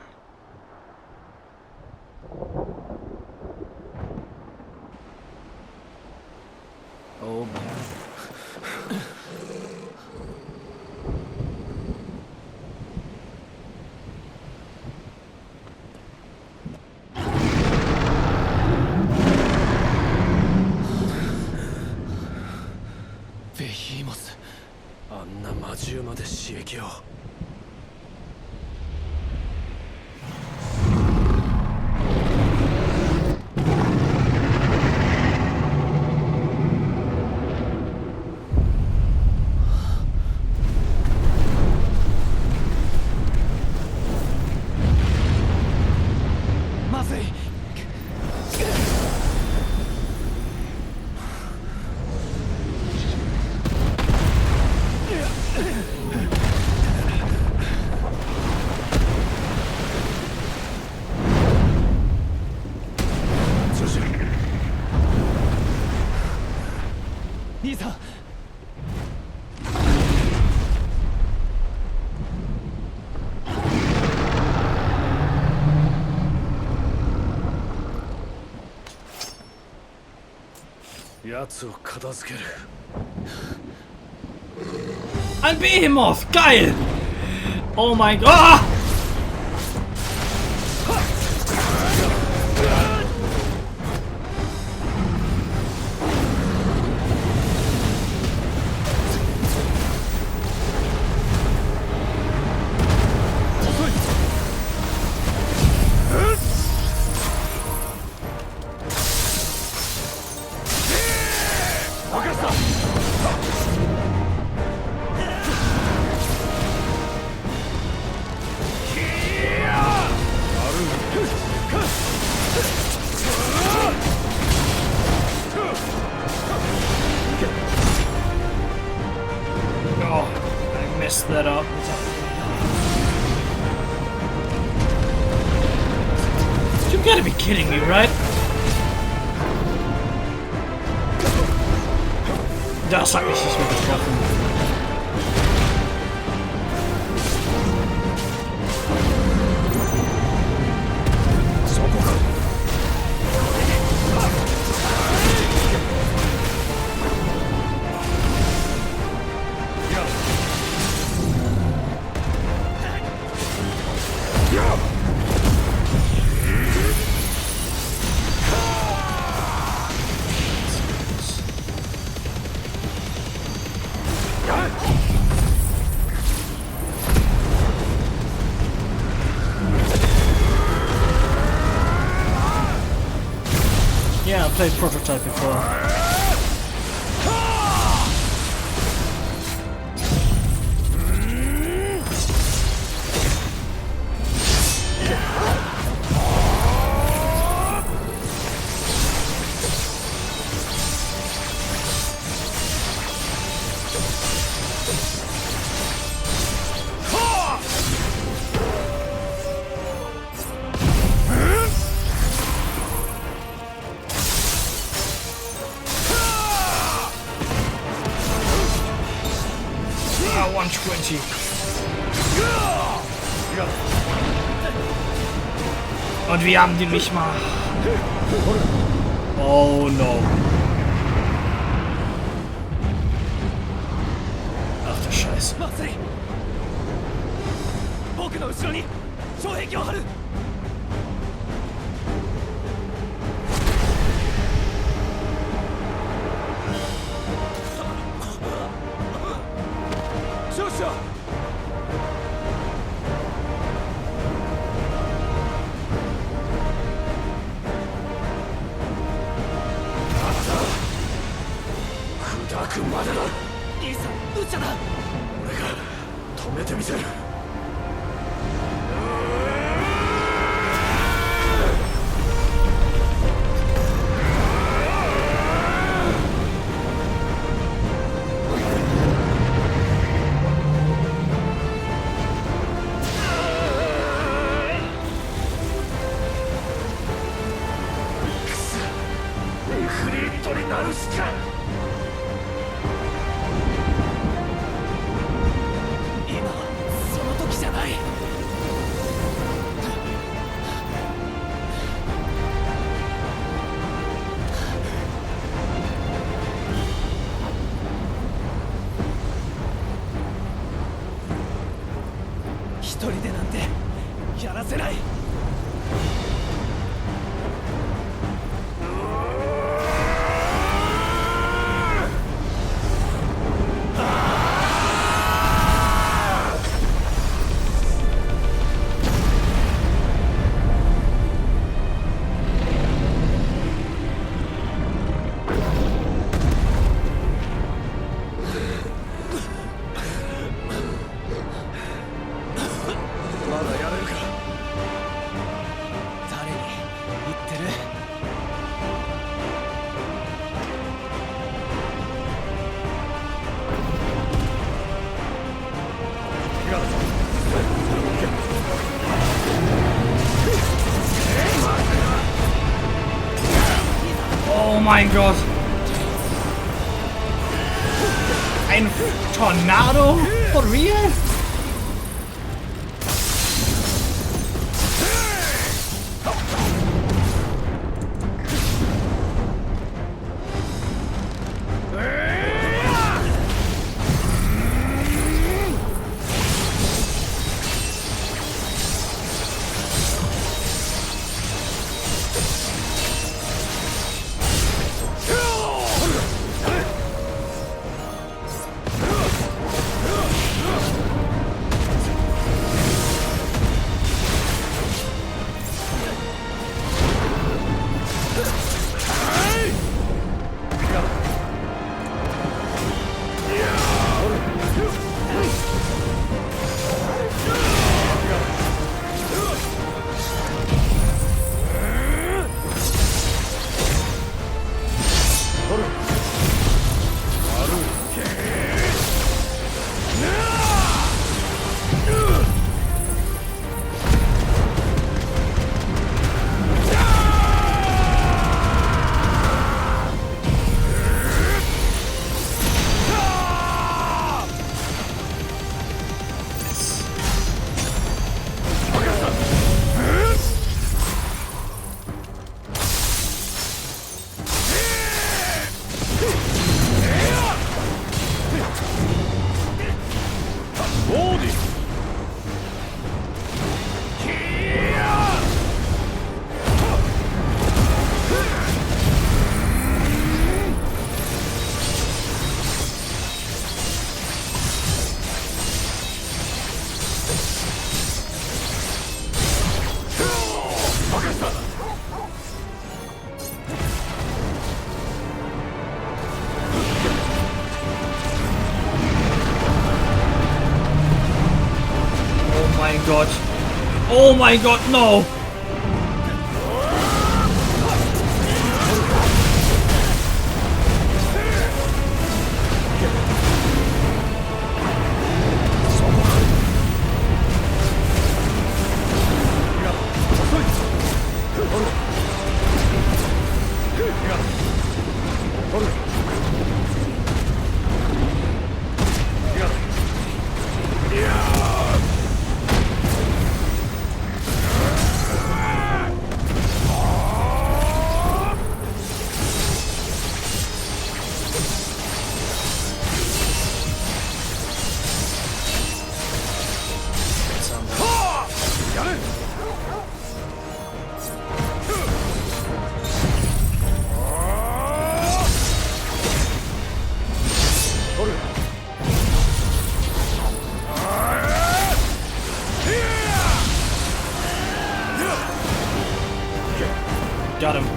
Oh man. Behemoth. あんな魔獣まで刺激を。Ein Behemoth! Geil! Oh mein Gott! Ah! That up. You gotta be kidding me, right? Das hat mich nicht mehr getroffen. Yeah, I played Prototype before. Und wir haben die nicht mal. Oh no. Ach du Scheiße. 一人でなんてやらせない。Oh mein Gott. Ein Tornado? For real? God. Oh my God, no! Got him.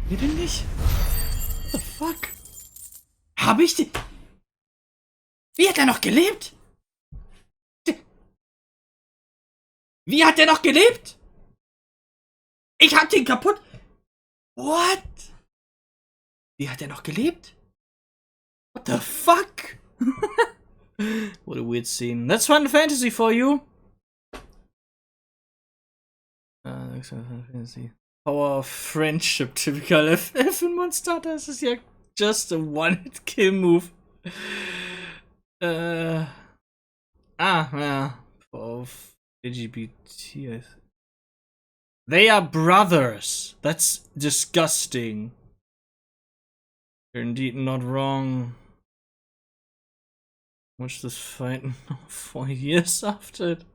Bitte nicht? What the fuck? Hab ich den... Wie hat er noch gelebt? Wie hat er noch gelebt? Ich hab den kaputt... What? Wie hat er noch gelebt? What the fuck? What a weird scene. That's Final Fantasy for you. Power of Friendship, typical FF in Monster Hunter. Das ist ja just a One-Hit-Kill-Move. Ja. Of LGBT. They are brothers. That's disgusting. You're indeed not wrong. Watch this fight 4 years after it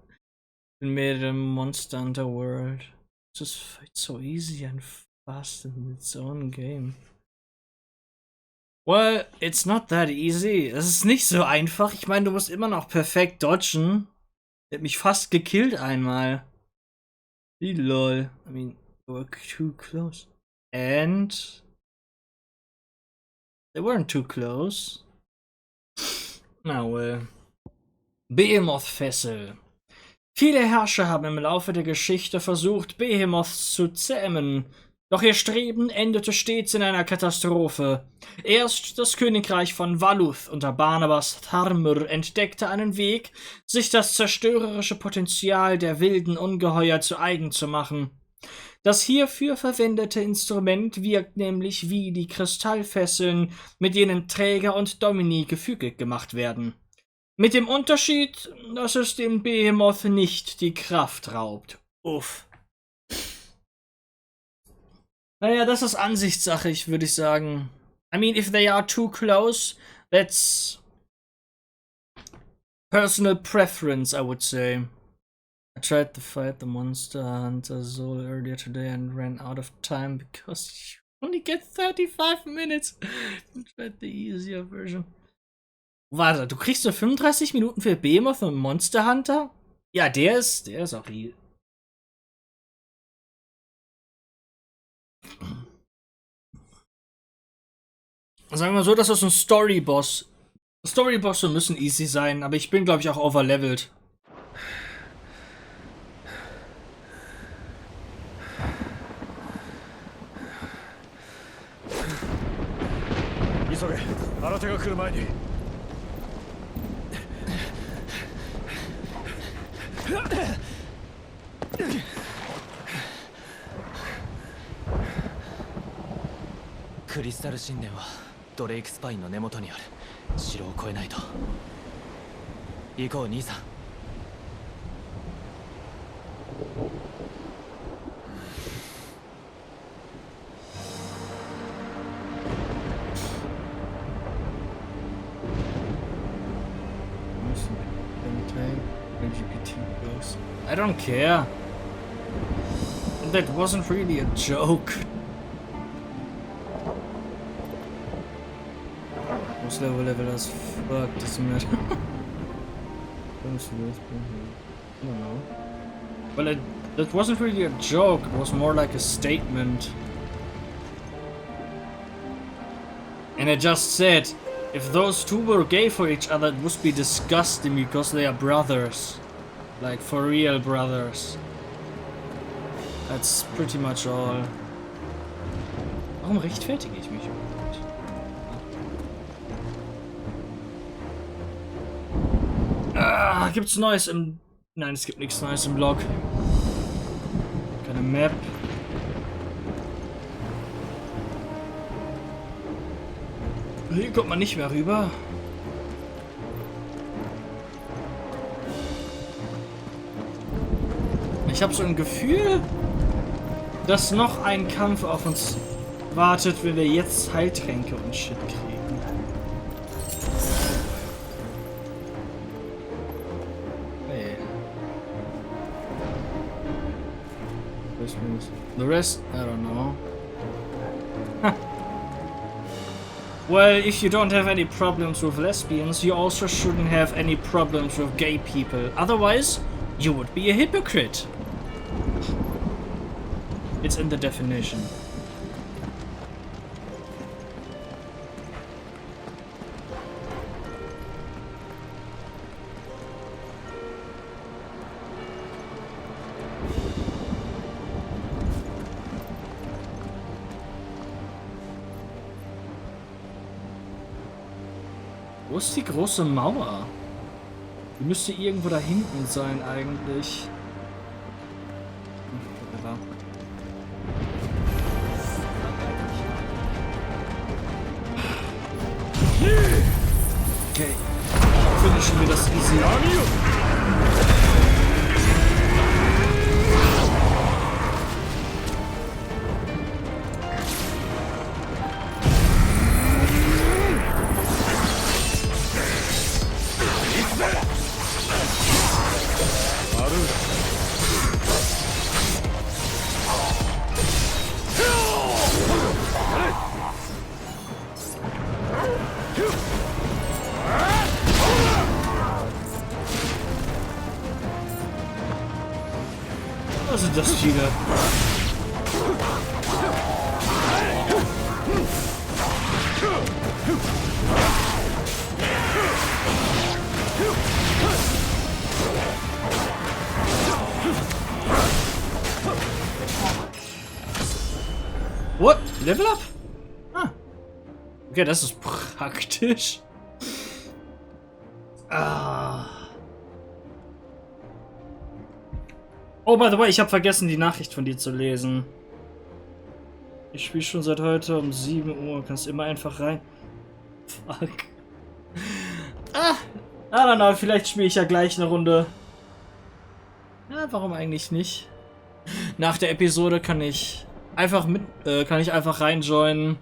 made a Monster Hunter world. Just fight so easy and fast in its own game. Well, it's not that easy. Es ist nicht so einfach. Ich meine, du musst immer noch perfekt dodgen. Der hat mich fast gekillt einmal. Lol. I mean, they were too close. And they weren't too close. Na well. Behemoth-Fessel. Viele Herrscher haben im Laufe der Geschichte versucht, Behemoths zu zähmen. Doch ihr Streben endete stets in einer Katastrophe. Erst das Königreich von Valuth unter Barnabas Tharmr entdeckte einen Weg, sich das zerstörerische Potenzial der wilden Ungeheuer zu eigen zu machen. Das hierfür verwendete Instrument wirkt nämlich wie die Kristallfesseln, mit denen Träger und Domini gefügig gemacht werden. Mit dem Unterschied, dass es dem Behemoth nicht die Kraft raubt. Uff. Naja, das ist Ansichtssache, würde ich sagen. I mean, if they are too close, that's personal preference, I would say. I tried to fight the Monster Hunter Soul earlier today and ran out of time because you only get 35 minutes. I tried the easier version. Warte, du kriegst so 35 Minuten für Behemoth und Monster Hunter? Ja, der ist auch riesig. Sagen wir so, das ist ein Story-Boss. Story-Bosse müssen easy sein, aber ich bin, glaube ich, auch overlevelt. Crystal神殿はドレイクスパインの根元にある。城を越えないと。行こう兄さん。I don't care. That wasn't really a joke. Most level as fuck, doesn't matter. I don't know. Well, that wasn't really a joke, it was more like a statement. And I just said, if those two were gay for each other, it would be disgusting because they are brothers. Like, for real brothers. That's pretty much all. Warum rechtfertige ich mich überhaupt? Ah, gibt's Neues im... Nein, es gibt nichts Neues im Blog. Keine Map. Hier kommt man nicht mehr rüber. Ich habe so ein Gefühl, dass noch ein Kampf auf uns wartet, wenn wir jetzt Heiltränke und Shit kriegen. Hey. The rest, I don't know. Well, if you don't have any problems with lesbians, you also shouldn't have any problems with gay people. Otherwise, you would be a hypocrite. It's in the definition. Wo ist die große Mauer? Die müsste irgendwo da hinten sein eigentlich. Whatever. easy. Was sind das viele? What? Level up? Ah. Okay, das ist praktisch. Ah. Oh, by the way, ich habe vergessen, die Nachricht von dir zu lesen. Ich spiele schon seit heute um 7 Uhr. Kannst immer einfach rein. Fuck. Ah, I don't know, vielleicht spiele ich ja gleich eine Runde. Ja, warum eigentlich nicht? Nach der Episode kann ich einfach reinjoinen.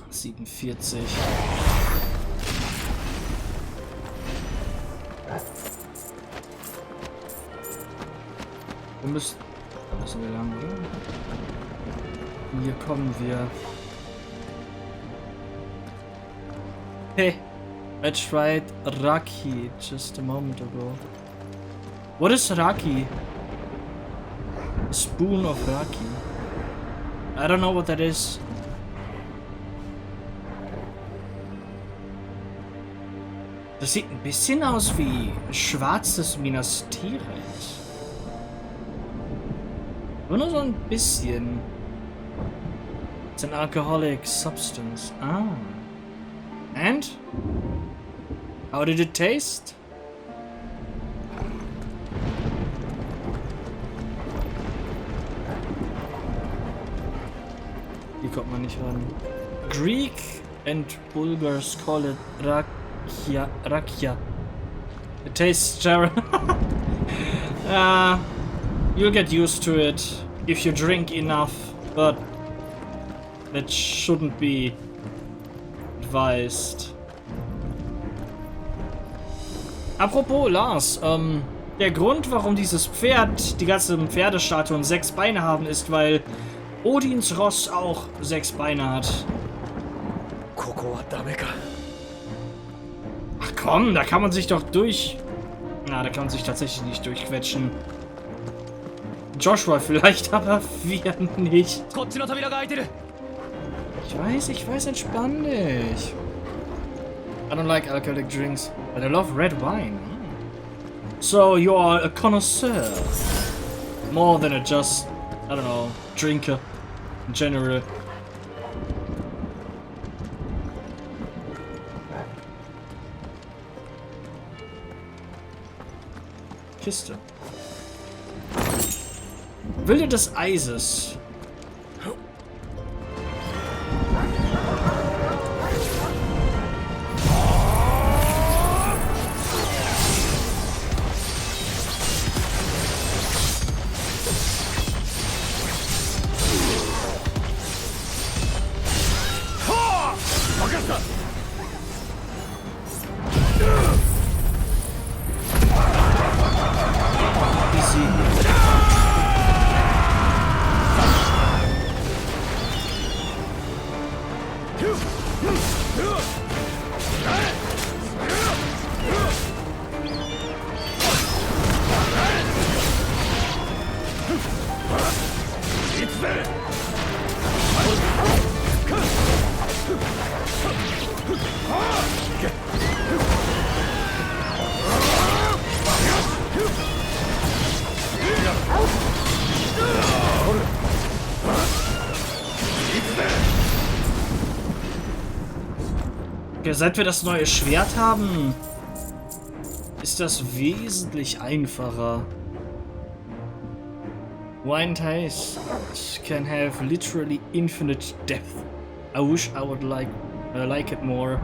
47. Wir müssen wir lang, oder? Hier kommen wir. Hey, I tried Raki just a moment ago. What is Raki? A spoon of Raki. I don't know what that is. Das sieht ein bisschen aus wie schwarzes Minas Tirith. Nur so ein bisschen. It's an alcoholic substance. Ah. And? How did it taste? Hier kommt man nicht ran. Greek and Bulgars call it rakia. It tastes Jahren. You'll get used to it if you drink enough, but that shouldn't be advised. Apropos Lars, der Grund, warum dieses Pferd, die ganze Pferdestatuen 6 Beine haben, ist, weil Odins Ross auch 6 Beine hat. Ach komm, da kann man sich doch durch... Na, da kann man sich tatsächlich nicht durchquetschen. Joshua vielleicht, aber wir nicht. Ich weiß, entspann dich. I don't like alcoholic drinks, but I love red wine. So you are a connoisseur. More than a just, I don't know, drinker in general. Kiste. Wilde des Eises. Okay, seit wir das neue Schwert haben, ist das wesentlich einfacher. Wine taste can have literally infinite depth. I wish I would like it more.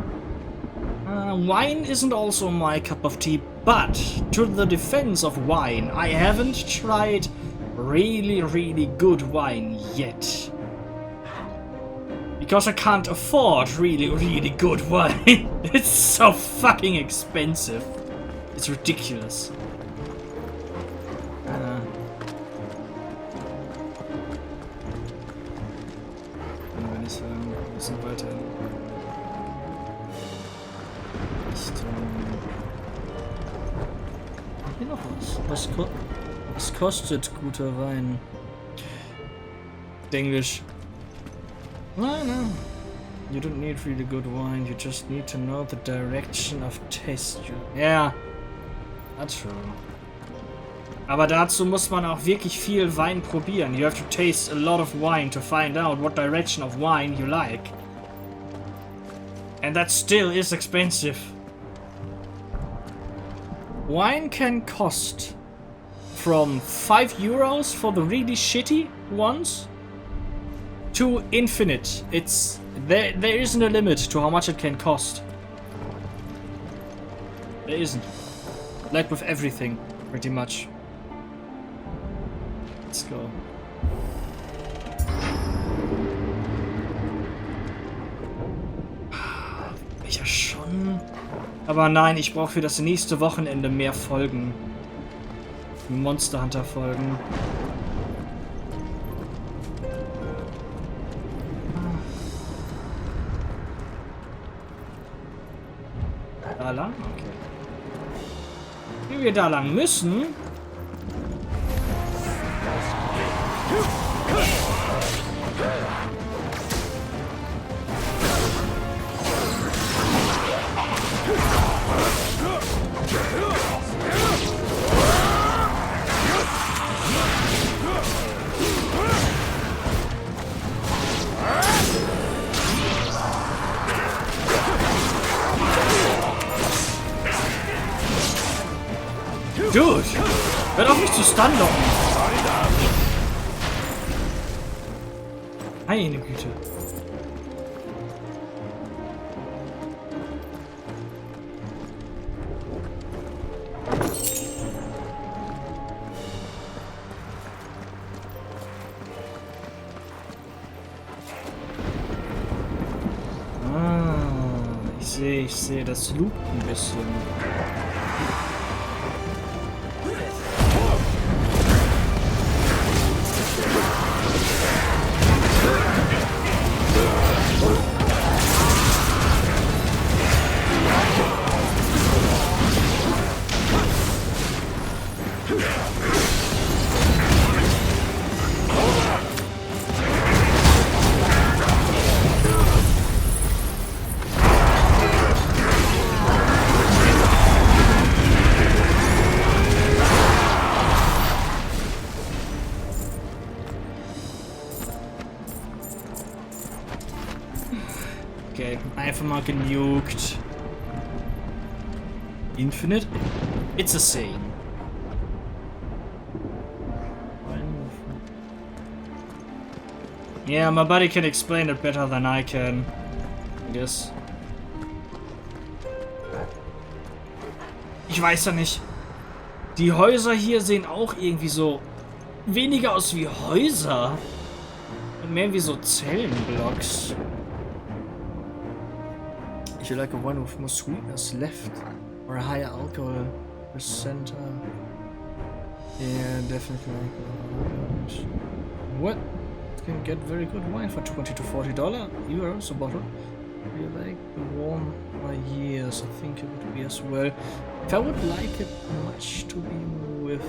Wine isn't also my cup of tea, but to the defense of wine, I haven't tried really good wine yet. Because I can't afford really good wine. It's so fucking expensive. It's ridiculous. Wenn ich ein bisschen weiter. Hier noch was. Was kostet guter Wein? Englisch. No. You don't need really good wine. You just need to know the direction of taste. Yeah, that's true. Aber dazu muss man auch wirklich viel Wein probieren. You have to taste a lot of wine to find out what direction of wine you like. And that still is expensive. Wine can cost from 5 euros for the really shitty ones to infinite. It's there isn't a limit to how much it can cost. There isn't. Like with everything, pretty much. Let's go. Ja schon. Aber nein, ich brauche für das nächste Wochenende mehr Folgen. Monster Hunter Folgen. Da lang? Okay. Wie wir da lang müssen. Dude! Hört auf mich zu stunnen! Meine Güte. Ich sehe, das loopt ein bisschen. Okay, einfach mal genugt. Infinite? It's a saying. Yeah, my buddy can explain it better than I can. I guess. Ich weiß ja nicht. Die Häuser hier sehen auch irgendwie so weniger aus wie Häuser und mehr wie so Zellenblocks. If you like a wine with more sweetness left or a higher alcohol percent, yeah, definitely alcohol. What? You can get very good wine for $20 to $40 a bottle. If you like the warm years, I think it would be as well. If I would like it much to be with,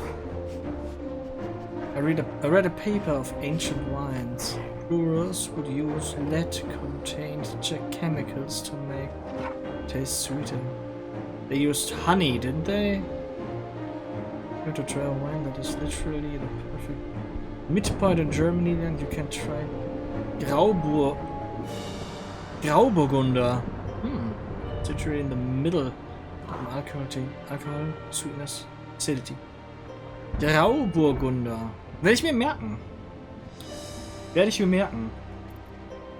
I read a paper of ancient wines. Brewers would use lead-contained chemicals to make it taste sweeter. They used honey, didn't they? You have to try a wine that is literally the perfect midpoint in Germany, then you can try Grauburgunder. Literally in the middle of alcohol, sweetness, acidity. Grauburgunder. Werde ich mir merken.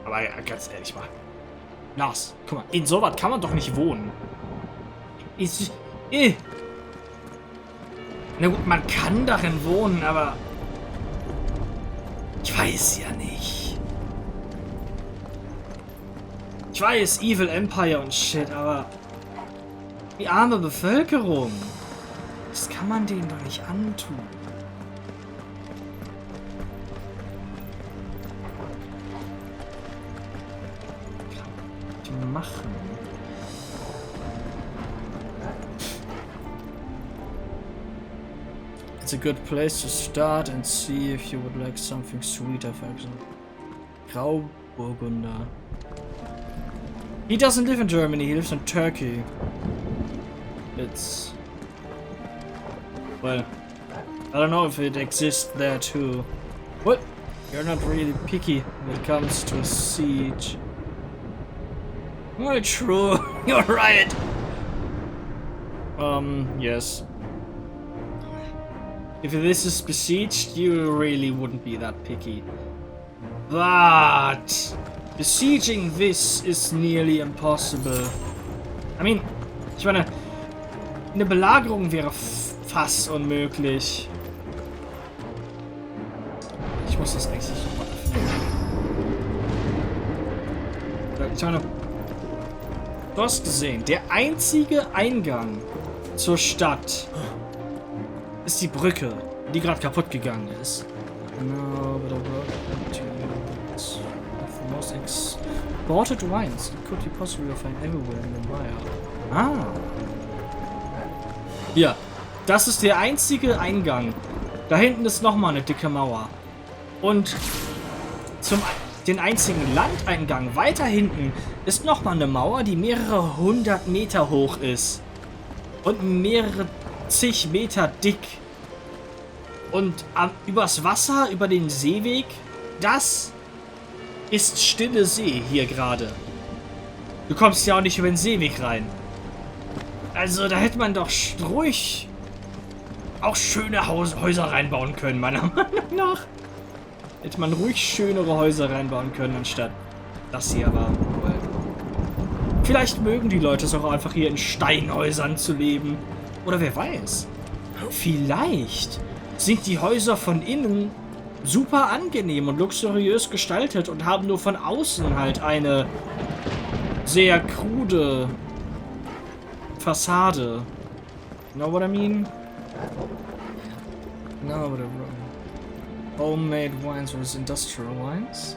Aber ganz ehrlich mal. Lars, guck mal, in sowas kann man doch nicht wohnen. Na gut, man kann darin wohnen, aber ich weiß ja nicht. Ich weiß, Evil Empire und shit, aber die arme Bevölkerung, das kann man denen doch nicht antun. Machen. It's a good place to start and see if you would like something sweeter, for example. Grauburgunder. He doesn't live in Germany, he lives in Turkey. It's... well, I don't know if it exists there too. What? You're not really picky when it comes to a siege. Well, true. You're right. Yes. If this is besieged, you really wouldn't be that picky. But besieging this is nearly impossible. I mean, ich meine, eine Belagerung wäre fast unmöglich. Ich muss das eigentlich nicht nochmal öffnen. Ich meine, du hast gesehen, der einzige Eingang zur Stadt ist die Brücke, die gerade kaputt gegangen ist. No, but the most exported wines could you possibly find everywhere in the Empire. Ah. Ja, das ist der einzige Eingang. Da hinten ist nochmal eine dicke Mauer. Und den einzigen Landeingang weiter hinten ist nochmal eine Mauer, die mehrere 100 Meter hoch ist. Und mehrere zig Meter dick. Und übers Wasser, über den Seeweg, das ist stille See hier gerade. Du kommst ja auch nicht über den Seeweg rein. Also da hätte man doch ruhig auch schöne Häuser reinbauen können, meiner Meinung nach. Hätte man ruhig schönere Häuser reinbauen können, anstatt das hier, aber well. Vielleicht mögen die Leute es auch einfach hier in Steinhäusern zu leben. Oder wer weiß. Vielleicht sind die Häuser von innen super angenehm und luxuriös gestaltet und haben nur von außen halt eine sehr krude Fassade. Know what I mean? No, but homemade wines versus industrial wines.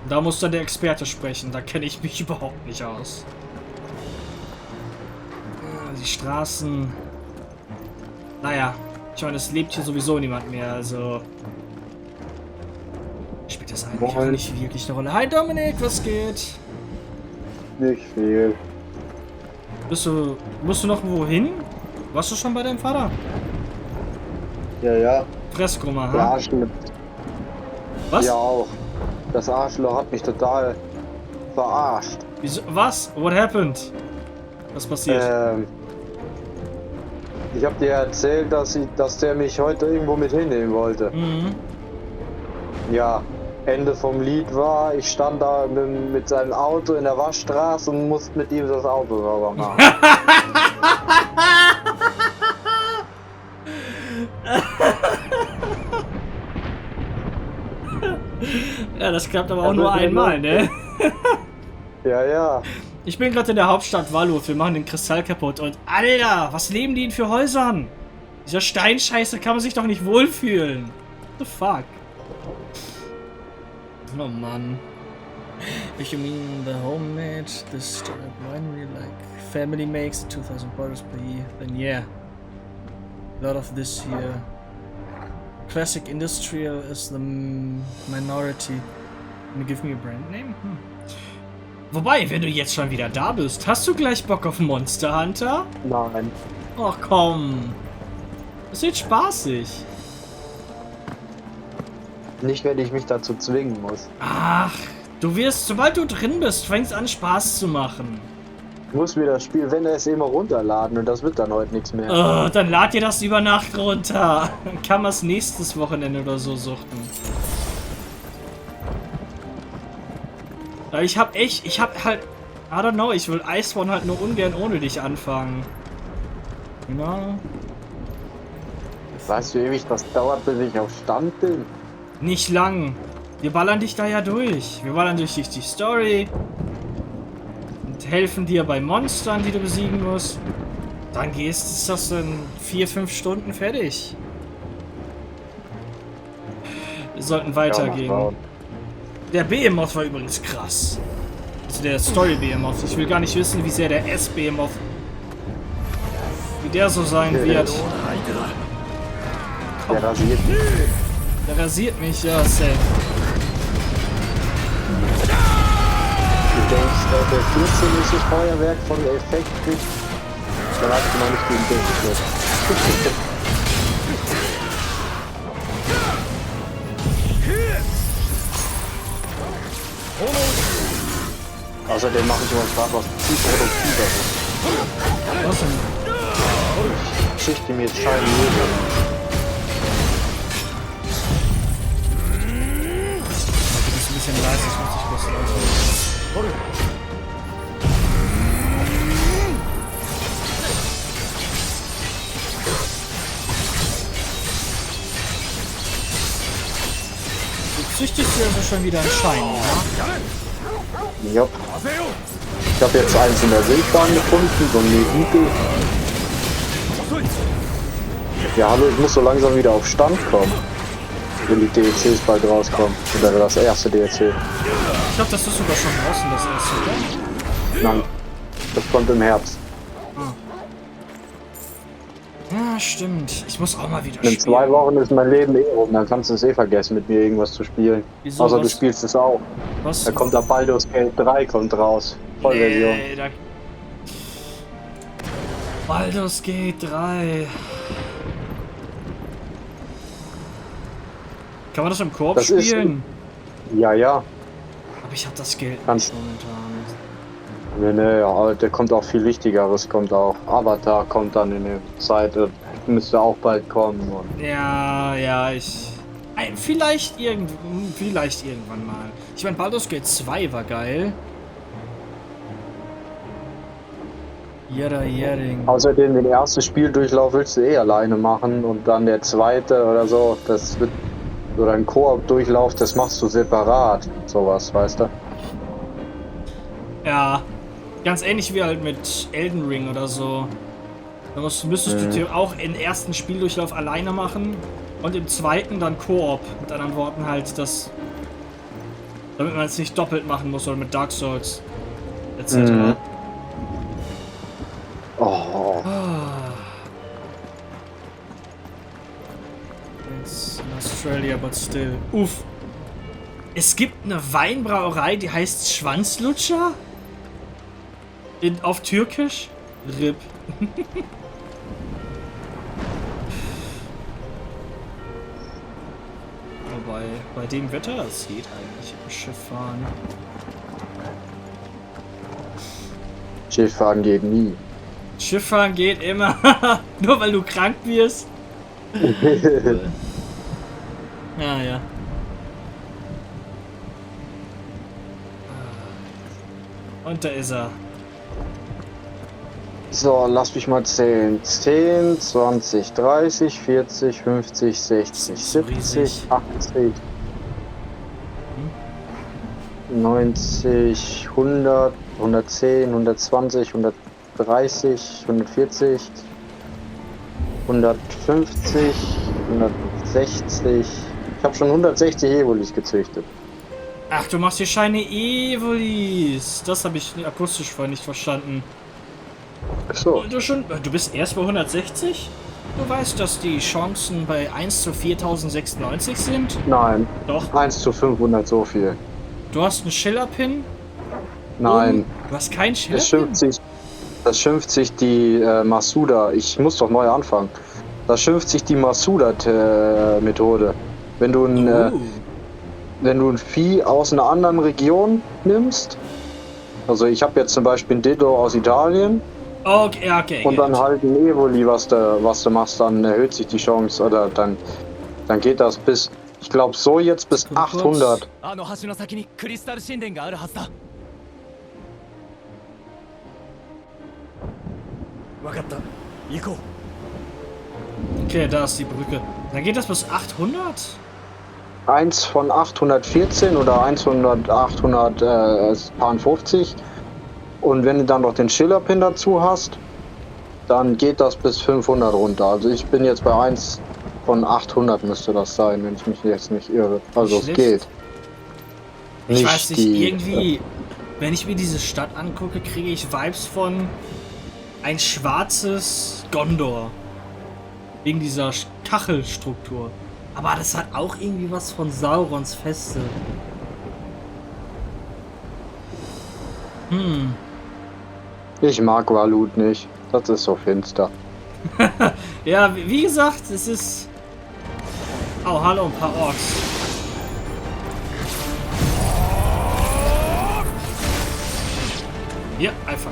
Da muss dann der Experte sprechen, da kenne ich mich überhaupt nicht aus. Die Straßen... Naja, ich meine, es lebt hier sowieso niemand mehr, also... Spielt das eigentlich auch nicht wirklich eine Rolle. Hi Dominik, was geht? Nicht viel. Musst du noch wohin? Warst du schon bei deinem Vater? Ja, ja. Fresskummer, Der ha? Arschloch. Was? Ja, auch. Das Arschloch hat mich total verarscht. Wieso? Was? What happened? Was passiert? Ich hab dir erzählt, dass der mich heute irgendwo mit hinnehmen wollte. Mhm. Ja, Ende vom Lied war, ich stand da mit seinem Auto in der Waschstraße und musste mit ihm das Auto sauber machen. Ja, das klappt aber auch nur einmal, ne? Ja, ja. Ich bin gerade in der Hauptstadt Wallow, wir machen den Kristall kaputt und Alter, was leben die denn für Häusern? Dieser Steinscheiße kann man sich doch nicht wohlfühlen. What the fuck? Oh Mann. If you mean the homemade, this winery like family makes 2,000 bottles per year, then yeah. A lot of this here. Classic industrial is the minority. Can you give me a brand name? Wobei, wenn du jetzt schon wieder da bist, hast du gleich Bock auf Monster Hunter? Nein. Ach komm. Das wird spaßig. Nicht, wenn ich mich dazu zwingen muss. Ach, du wirst, sobald du drin bist, fängst an Spaß zu machen. Ich muss mir das Spiel, wenn er es immer runterladen und das wird dann heute nichts mehr. Oh, dann lad dir das über Nacht runter. Dann kann man es nächstes Wochenende oder so suchten. Ich hab halt, I don't know, ich will Iceborne halt nur ungern ohne dich anfangen. Na? Weißt du, wie ewig das dauert, bis ich auf Stand bin? Nicht lang. Wir ballern dich da ja durch. Wir ballern durch die Story. Und helfen dir bei Monstern, die du besiegen musst. Dann ist das in 4-5 Stunden fertig. Wir sollten weitergehen. Ja, der Behemoth war übrigens krass. Also der Story Behemoth. Ich will gar nicht wissen, wie sehr der S-Behemoth, wie der so sein wird. Der rasiert mich. Der rasiert mich, ja, safe. Du denkst, der 14 ist das Feuerwerk von der Effekt kriegt. Dann hast du noch nicht gegen den geschlossen. Außerdem mache ich immer gerade was viel produktiveres. Was denn? Ich schichte mir jetzt Scheine Nebel. Du bist ein bisschen leise, ich muss dich kurz lauter. Du züchtest dir also schon wieder einen Schein, ja? Ja. Ich habe jetzt eins in der Wildbahn gefunden, so ein Vehikel. Ja, hallo, ich muss so langsam wieder auf Stand kommen. Wenn die DLCs bald rauskommen. Oder das erste DLC. Ich glaube, das ist sogar schon draußen, das erste, oder? Nein, das kommt im Herbst. Ja, stimmt. Ich muss auch mal wieder In 2 Wochen ist mein Leben eh rum, dann kannst du es eh vergessen, mit mir irgendwas zu spielen. Wieso, Außer was? du spielst es auch. Was? Da kommt da Baldur's Gate 3 kommt raus. Vollversion. Nee, da... Baldur's Gate 3. Kann man das im Koop Das spielen? Ja, ja. Aber ich hab das Geld Kannst- nicht momentan. Nee, ja, der kommt auch viel Wichtigeres, kommt auch. Avatar kommt dann in der Zeit, müsste auch bald kommen. Und Ja, ja, vielleicht irgendwann mal. Ich meine, Baldur's Gate 2 war geil. Jeder Jähring. außerdem den ersten Spieldurchlauf willst du eh alleine machen und dann der zweite oder so, das wird, oder ein Koop-Durchlauf, das machst du separat. Sowas, weißt du? Ja, ganz ähnlich wie halt mit Elden Ring oder so. Da müsstest du auch den ersten Spieldurchlauf alleine machen und im zweiten dann Koop. Mit anderen Worten halt das, damit man es nicht doppelt machen muss oder mit Dark Souls etc. Oh, It's in Australia, but still. Uff. Es gibt eine Weinbrauerei, die heißt Schwanzlutscher? Auf Türkisch? RIP. Wobei, bei dem Wetter, das geht eigentlich im Schiff fahren. Schifffahren geht nie. Schifffahren geht immer. Nur weil du krank wirst. Ja, ja. Und da ist er. So, lass mich mal zählen. 10, 20, 30, 40, 50, 60, So 70, riesig. 80, 90, 100, 110, 120, 130, 140, 150, 160. Ich habe schon 160 Evolis gezüchtet. Ach, du machst hier Scheine Evolis. Das habe ich akustisch vorhin nicht verstanden. So. Du bist erst bei 160? Du weißt, dass die Chancen bei 1 zu 4096 sind? Nein. Doch. 1 zu 500 so viel. Du hast einen Schiller-Pin? Nein. Du hast keinen Das Schiller-Pin? schimpft sich die Masuda. Ich muss doch neu anfangen. Das schimpft sich die Masuda-Methode. Wenn du ein Vieh aus einer anderen Region nimmst Also ich habe jetzt zum Beispiel ein Ditto aus Italien. Okay, okay. Und dann halt ein Evoli, was du machst, dann erhöht sich die Chance. Oder dann geht das bis, ich glaube so jetzt bis 800. Okay, da ist die Brücke. Dann geht das bis 800? Eins von 814 oder eins von 850. Und wenn du dann noch den Schiller-Pin dazu hast, dann geht das bis 500 runter. Also ich bin jetzt bei 1 von 800 müsste das sein, wenn ich mich jetzt nicht irre. Also es geht. Ich weiß nicht, irgendwie, wenn ich mir diese Stadt angucke, kriege ich Vibes von ein schwarzes Gondor. Wegen dieser Kachelstruktur. Aber das hat auch irgendwie was von Saurons Feste. Ich mag Walut nicht. Das ist so finster. Ja, wie gesagt, es ist... Oh, hallo, ein paar Orks. Ja, einfach.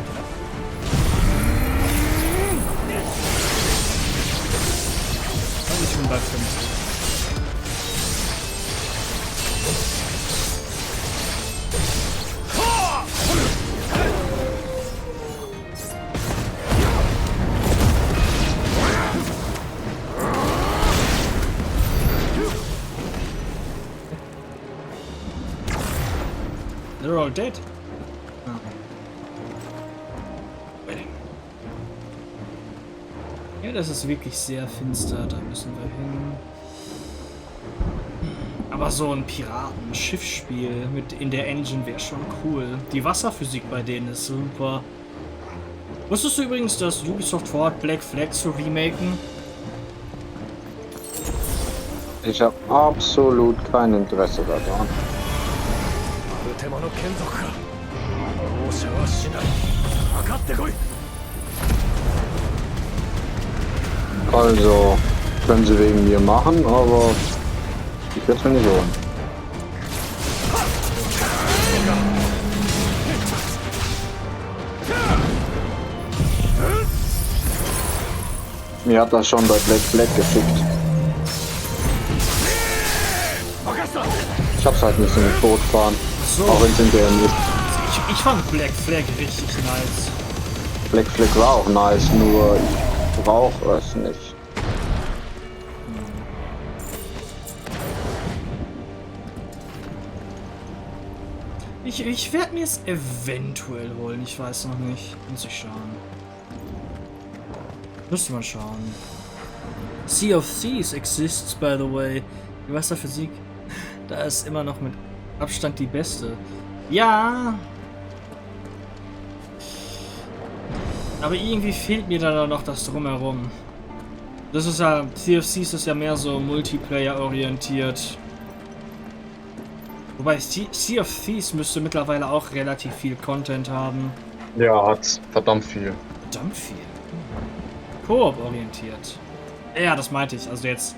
Und ich bin bei 5. They're all dead. Ja, das ist wirklich sehr finster, da müssen wir hin. Aber so ein Piraten-Schiffsspiel mit in der Engine wäre schon cool. Die Wasserphysik bei denen ist super. Wusstest du übrigens, dass Ubisoft vorhat, Black Flag zu remaken? Ich habe absolut kein Interesse daran. Also, können sie wegen mir machen, aber ich werde es mir nicht holen. Mir hat das schon bei Black Flag geschickt. Ich hab's halt nicht in den Boot fahren. So. Auch wenn es hinterher nicht. Ich fand Black Flag richtig nice. Black Flag war auch nice, nur ich brauche es nicht. Ich werde mir es eventuell holen, ich weiß noch nicht. Muss ich schauen. Müssen wir schauen. Sea of Thieves exists, by the way. Die Wasserphysik, da ist immer noch mit Abstand die beste. Ja. Aber irgendwie fehlt mir da noch das Drumherum. Das ist ja, Sea of Thieves ist ja mehr so Multiplayer orientiert. Wobei Sea of Thieves müsste mittlerweile auch relativ viel Content haben. Ja, hat's verdammt viel. Verdammt viel. Koop orientiert. Ja, das meinte ich. Also jetzt.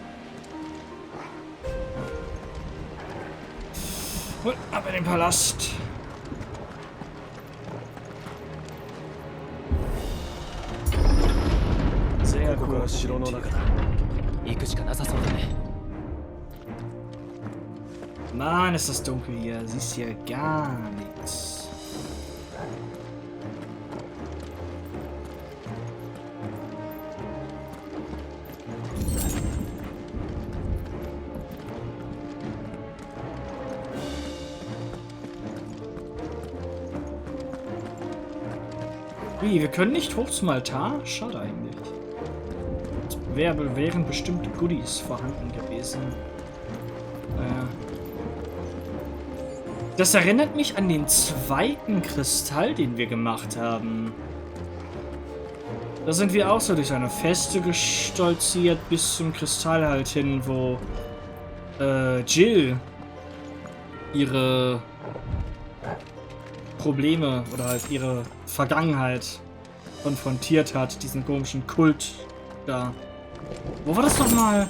Und ab in den Palast. Sehr cool. Mann, ist das dunkel hier. Siehst hier gar nichts. Wie, wir können nicht hoch zum Altar? Schade eigentlich. Wären bestimmte Goodies vorhanden gewesen. Das erinnert mich an den zweiten Kristall, den wir gemacht haben. Da sind wir auch so durch eine Feste gestolziert bis zum Kristall halt hin, wo Jill ihre Probleme oder halt ihre Vergangenheit konfrontiert hat, diesen komischen Kult da. Wo war das nochmal?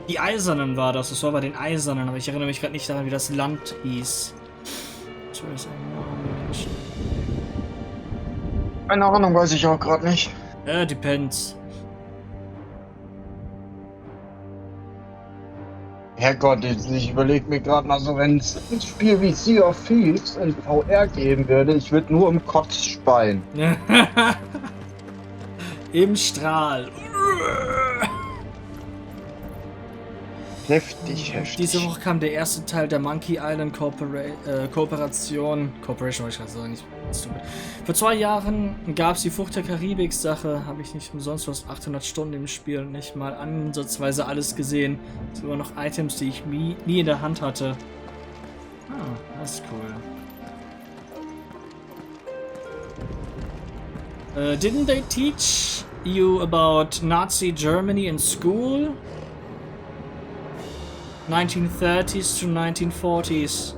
Die Eisernen war das. Das war bei den Eisernen, aber ich erinnere mich gerade nicht daran, wie das Land hieß. Keine Ahnung, weiß ich auch gerade nicht. Depends. Herrgott, ich überlege mir gerade mal so, wenn es ein Spiel wie Sea of Thieves in VR geben würde, ich würde nur im Kotz speien. Im Strahl. Heftig, heftig. Diese Woche kam der erste Teil der Monkey Island Kooperation. Corporation wollte ich gerade sagen, stupid. Vor 2 Jahren gab es die Flucht der Karibik-Sache. Habe ich nicht umsonst was 800 Stunden im Spiel und nicht mal ansatzweise alles gesehen. Es sind immer noch Items, die ich nie in der Hand hatte. Ah, das ist cool. Didn't they teach you about Nazi Germany in school? 1930s to 1940s.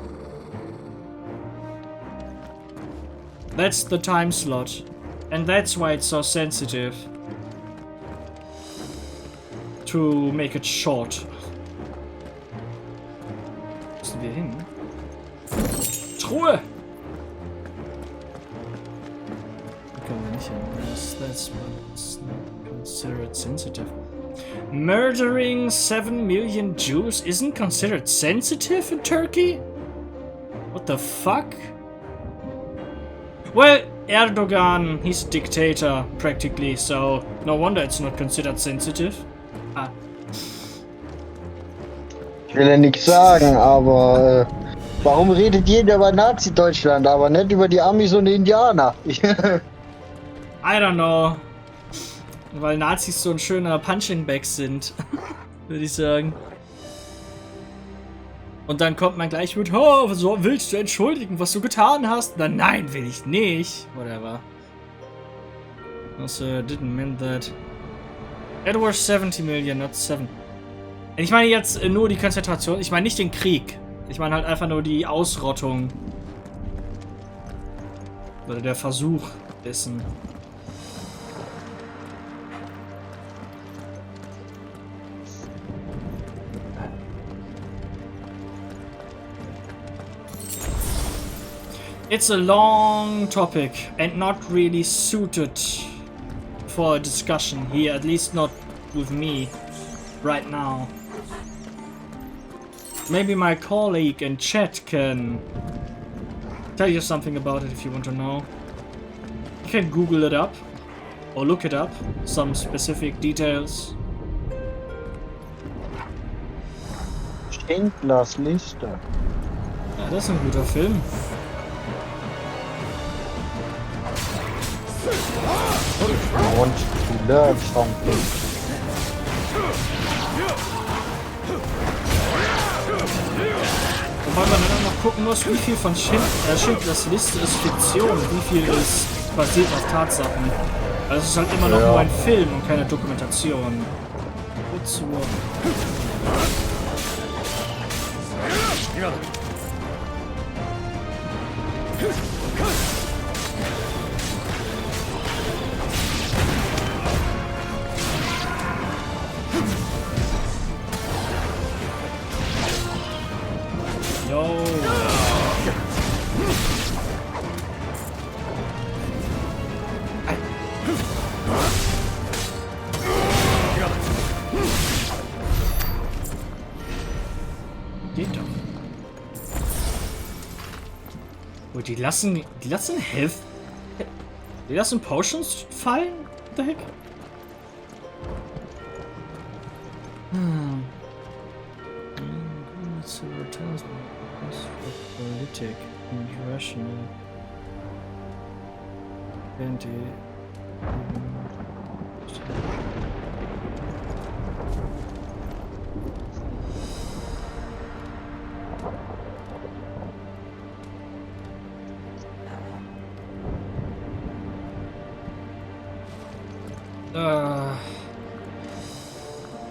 That's the time slot. And that's why it's so sensitive. To make it short. Wo sind wir hin? Truhe! Da können wir nicht hin. That's not considered sensitive. Murdering 7 million Jews isn't considered sensitive in Turkey? What the fuck? Well, Erdogan, he's a dictator, practically, so no wonder it's not considered sensitive. Ah. Ich will ja nichts sagen, aber warum redet jeder über Nazi-Deutschland, aber nicht über die Amis und die Indianer? I don't know. Weil Nazis so ein schöner Punching-Bag sind, würde ich sagen. Und dann kommt man gleich mit, oh, so willst du entschuldigen, was du getan hast? Na, nein, will ich nicht. Whatever. Also, didn't mean that. It was 70 million, not 7. Ich meine jetzt nur die Konzentration, ich meine nicht den Krieg. Ich meine halt einfach nur die Ausrottung. Oder der Versuch dessen. It's a long topic and not really suited for a discussion here, at least not with me right now. Maybe my colleague in chat can tell you something about it if you want to know. You can Google it up or look it up, some specific details. Schindlers Liste. Ja, das ist ein guter Film. Und die Learn-Champion. Wobei man dann noch gucken muss, wie viel von Schindlers Liste ist Fiktion, wie viel ist basiert auf Tatsachen. Also es ist halt immer noch nur ein Film und keine Dokumentation. Wozu? Yo. Geht doch. Oh, die lassen Health. Die lassen Potions fallen? What the heck? Politik und rational.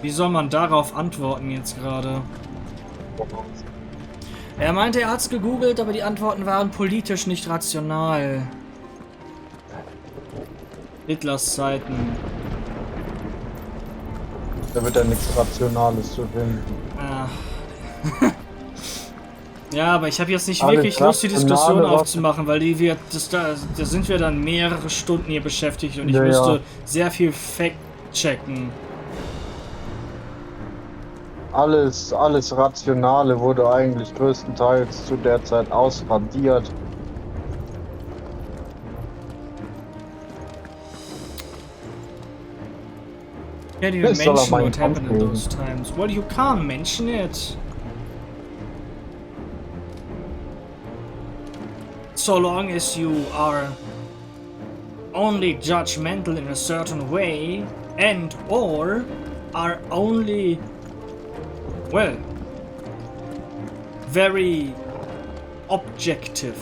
Wie soll man darauf antworten jetzt gerade? Er meinte, er hat's gegoogelt, aber die Antworten waren politisch nicht rational. Hitlers Zeiten. Da wird ja nichts Rationales zu finden. Ah. Ja, aber ich habe jetzt nicht Alles wirklich Lust, die Diskussion rationale aufzumachen, weil da sind wir dann mehrere Stunden hier beschäftigt und ich Ja, müsste ja. sehr viel Fact-checken. Alles Rationale wurde eigentlich größtenteils zu der Zeit ausradiert. Can you Ich soll mention auch meinen what happened in Kampf those times? Well, you can't mention it. So long as you are only judgmental in a certain way and or are only, well, very objective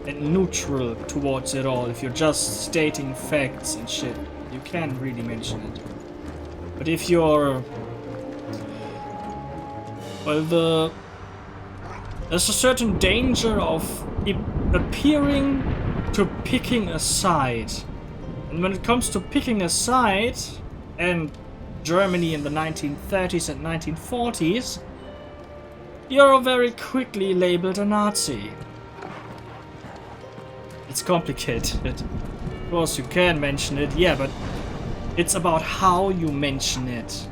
and neutral towards it all. If you're just stating facts and shit, you can't really mention it. But if you're, well, there's a certain danger of appearing to picking a side. And when it comes to picking a side, and Germany in the 1930s and 1940s, you're very quickly labeled a Nazi. It's complicated. Of course, you can mention it, yeah, but it's about how you mention it.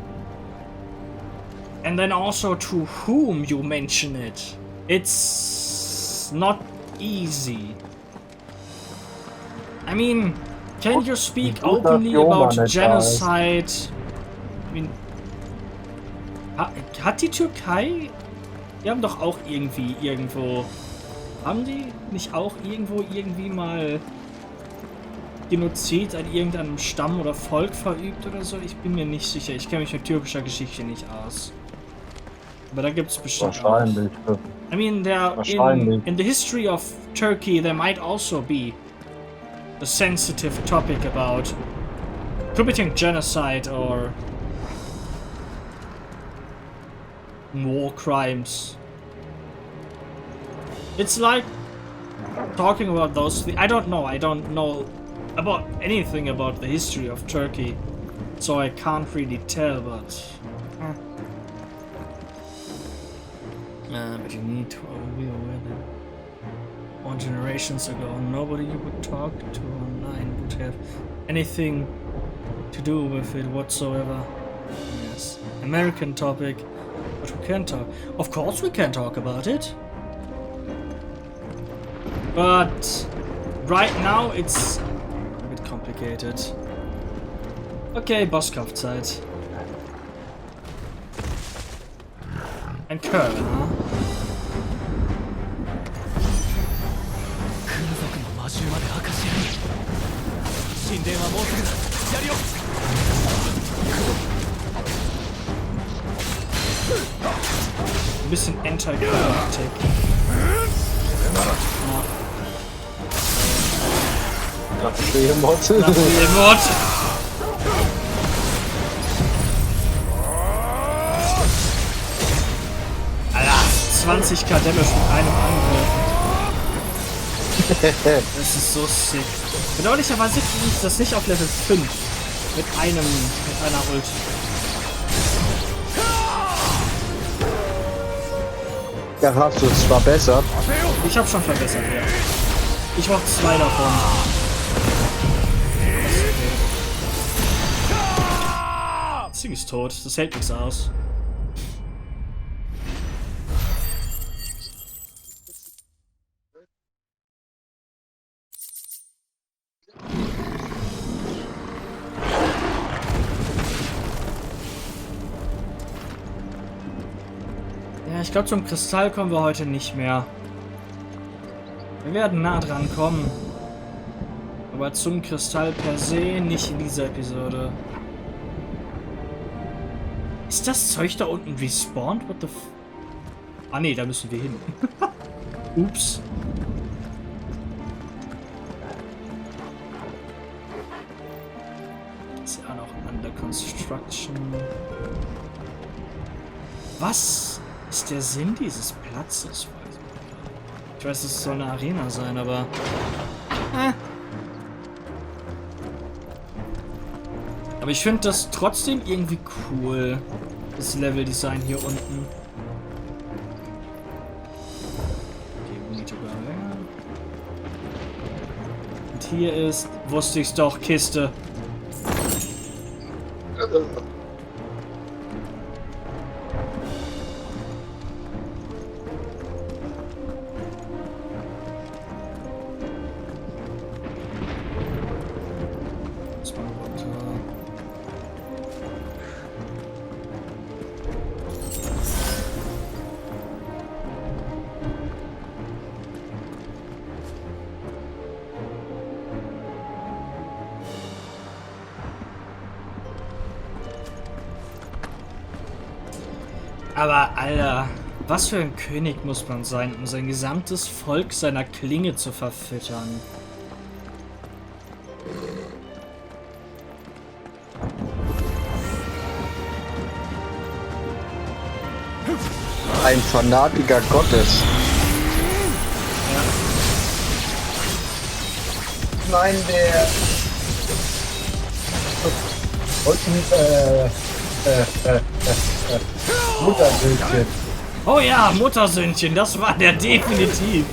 And then also to whom you mention it. It's not easy. I mean, can you speak openly about genocide? I mean, hat die Türkei? Die haben doch auch irgendwie irgendwo... Haben die nicht auch irgendwie mal Genozid an irgendeinem Stamm oder Volk verübt oder so? Ich bin mir nicht sicher. Ich kenne mich mit türkischer Geschichte nicht aus. Aber da gibt es bestimmt Wahrscheinlich. auch. I mean, in the history of Turkey, there might also be a sensitive topic about committing genocide or war crimes. It's like talking about those things. I don't know about anything about the history of Turkey, so I can't really tell, but but you need to be aware that 1 generations ago, nobody you would talk to online would have anything to do with it whatsoever. Yes, American topic, but we can talk. Of course, we can talk about it. But right now it's a bit complicated. Okay, Bosskampfzeit. Ein Curl, huh? Ein bisschen Anti-Climactic. Nach Behemoth. Nach Behemoth. Alter, 20k Damage mit einem Angriff. Das ist so sick. Bedauerlicherweise kriege ich das nicht auf Level 5. Mit einer Ult. Ja, hast du es verbessert? Ich habe schon verbessert, ja. Ich brauche 2 davon. Das Ding ist tot. Das hält nichts aus. Ja, ich glaube, zum Kristall kommen wir heute nicht mehr. Wir werden nah dran kommen. Aber zum Kristall per se nicht in dieser Episode. Ist das Zeug da unten respawned? What the f... Ah ne, da müssen wir hin. Ups. Ist ja noch under construction. Was ist der Sinn dieses Platzes? Ich weiß, es soll eine Arena sein, aber... Aber ich finde das trotzdem irgendwie cool, das Leveldesign hier unten. hier ist. Wusste ich's doch, Kiste. Aber, Alter, was für ein König muss man sein, um sein gesamtes Volk seiner Klinge zu verfüttern? Ein Fanatiker Gottes. Ja. Nein, der... Muttersöhnchen. Oh ja, Muttersöhnchen, das war der definitiv.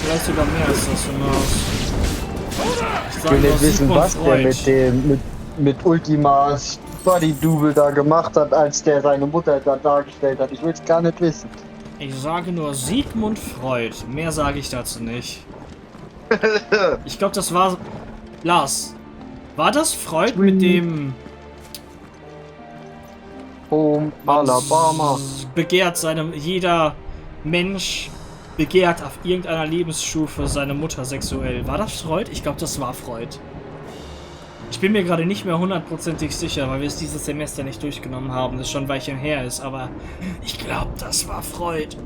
Vielleicht sogar mehr als das von aus. Ich will nicht wissen, was der mit Ultimas Body-Double da gemacht hat, als der seine Mutter da dargestellt hat. Ich will es gar nicht wissen. Ich sage nur Sigmund Freud. Mehr sage ich dazu nicht. Ich glaube, das war... Lars, war das Freud mit dem... Alabama. Begehrt seinem... Jeder Mensch begehrt auf irgendeiner Lebensstufe seine Mutter sexuell. War das Freud? Ich glaube, das war Freud. Ich bin mir gerade nicht mehr hundertprozentig sicher, weil wir es dieses Semester nicht durchgenommen haben, das schon ein Weilchen her ist, aber ich glaube, das war Freud.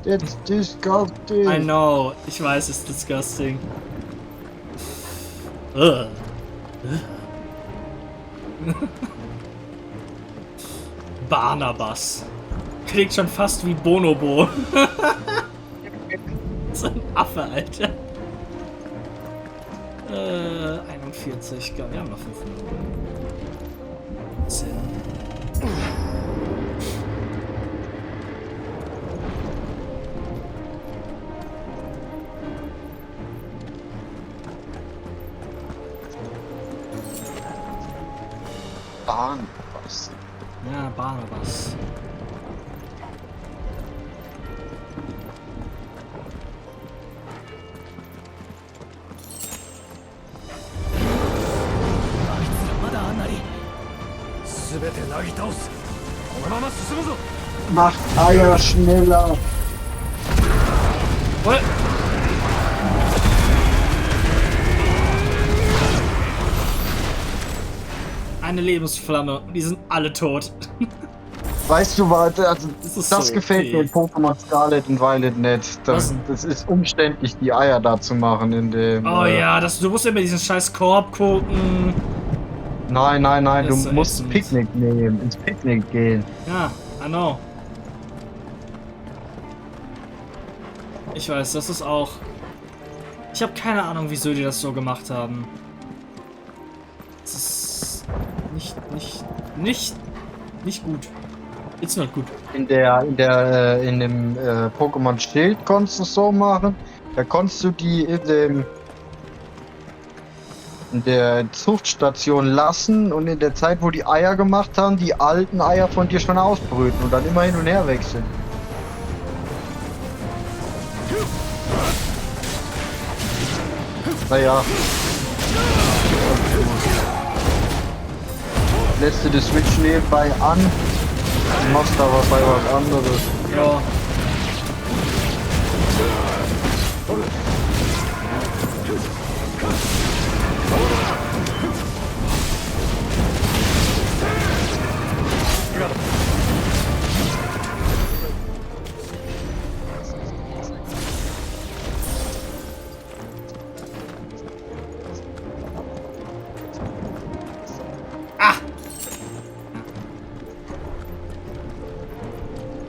It's disgusting. I know, ich weiß, it's disgusting. Barnabas. Klingt schon fast wie Bonobo. So ein Affe, Alter. 41, wir haben noch 5 Minuten. 10. Barnabas. Ja, Barnabas. Macht Eier schneller. What? Eine Lebensflamme. Die sind alle tot. Weißt du was, also das so gefällt mir in Pokémon Scarlet und Violet nicht. Das ist umständlich, die Eier da zu machen in dem... Oh ja, du musst immer diesen scheiß Korb gucken. Nein, du Ist so musst ätzend. Picknick nehmen, ins Picknick gehen. Ja, I know. Ich weiß, das ist auch... Ich habe keine Ahnung, wieso die das so gemacht haben. Es ist... Nicht gut. It's not good. In dem Pokémon Schild konntest du es so machen. Da konntest du die in der Zuchtstation lassen und in der Zeit, wo die Eier gemacht haben, die alten Eier von dir schon ausbrüten und dann immer hin und her wechseln. Naja. Lässt du die Switch nebenbei an, machst da was anderes. Ja.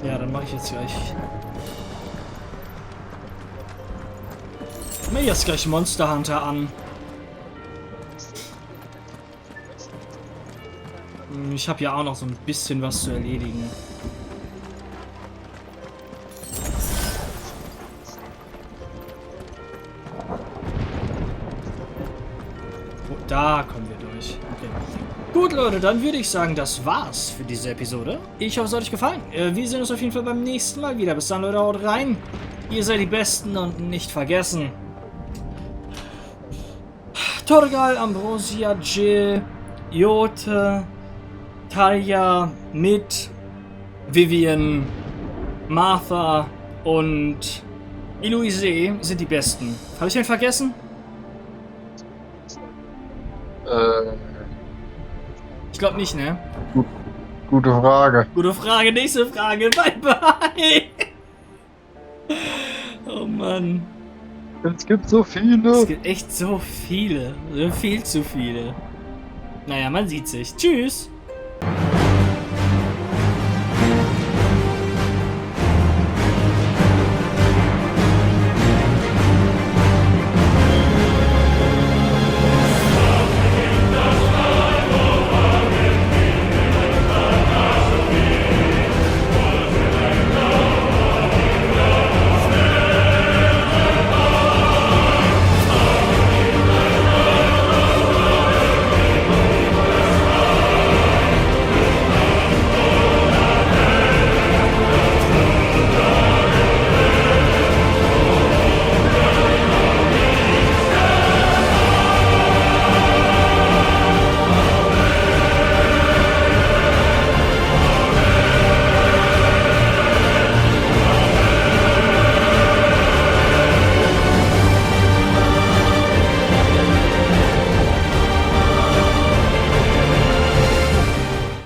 Ja, dann mache ich jetzt gleich. Mir jetzt gleich Monster Hunter an. Ich habe ja auch noch so ein bisschen was zu erledigen. Da kommen wir durch. Okay. Gut, Leute, dann würde ich sagen, das war's für diese Episode. Ich hoffe, es hat euch gefallen. Wir sehen uns auf jeden Fall beim nächsten Mal wieder. Bis dann, Leute, haut rein. Ihr seid die Besten und nicht vergessen. Torgal, Ambrosia, Jill, Jote, Talia, Mit, Vivian, Martha und Eloise sind die Besten. Habe ich einen vergessen? Ich glaube nicht, ne? Gute Frage. Gute Frage, nächste Frage. Bye, bye. Oh Mann. Es gibt so viele. Es gibt echt so viele. Viel zu viele. Naja, man sieht sich. Tschüss.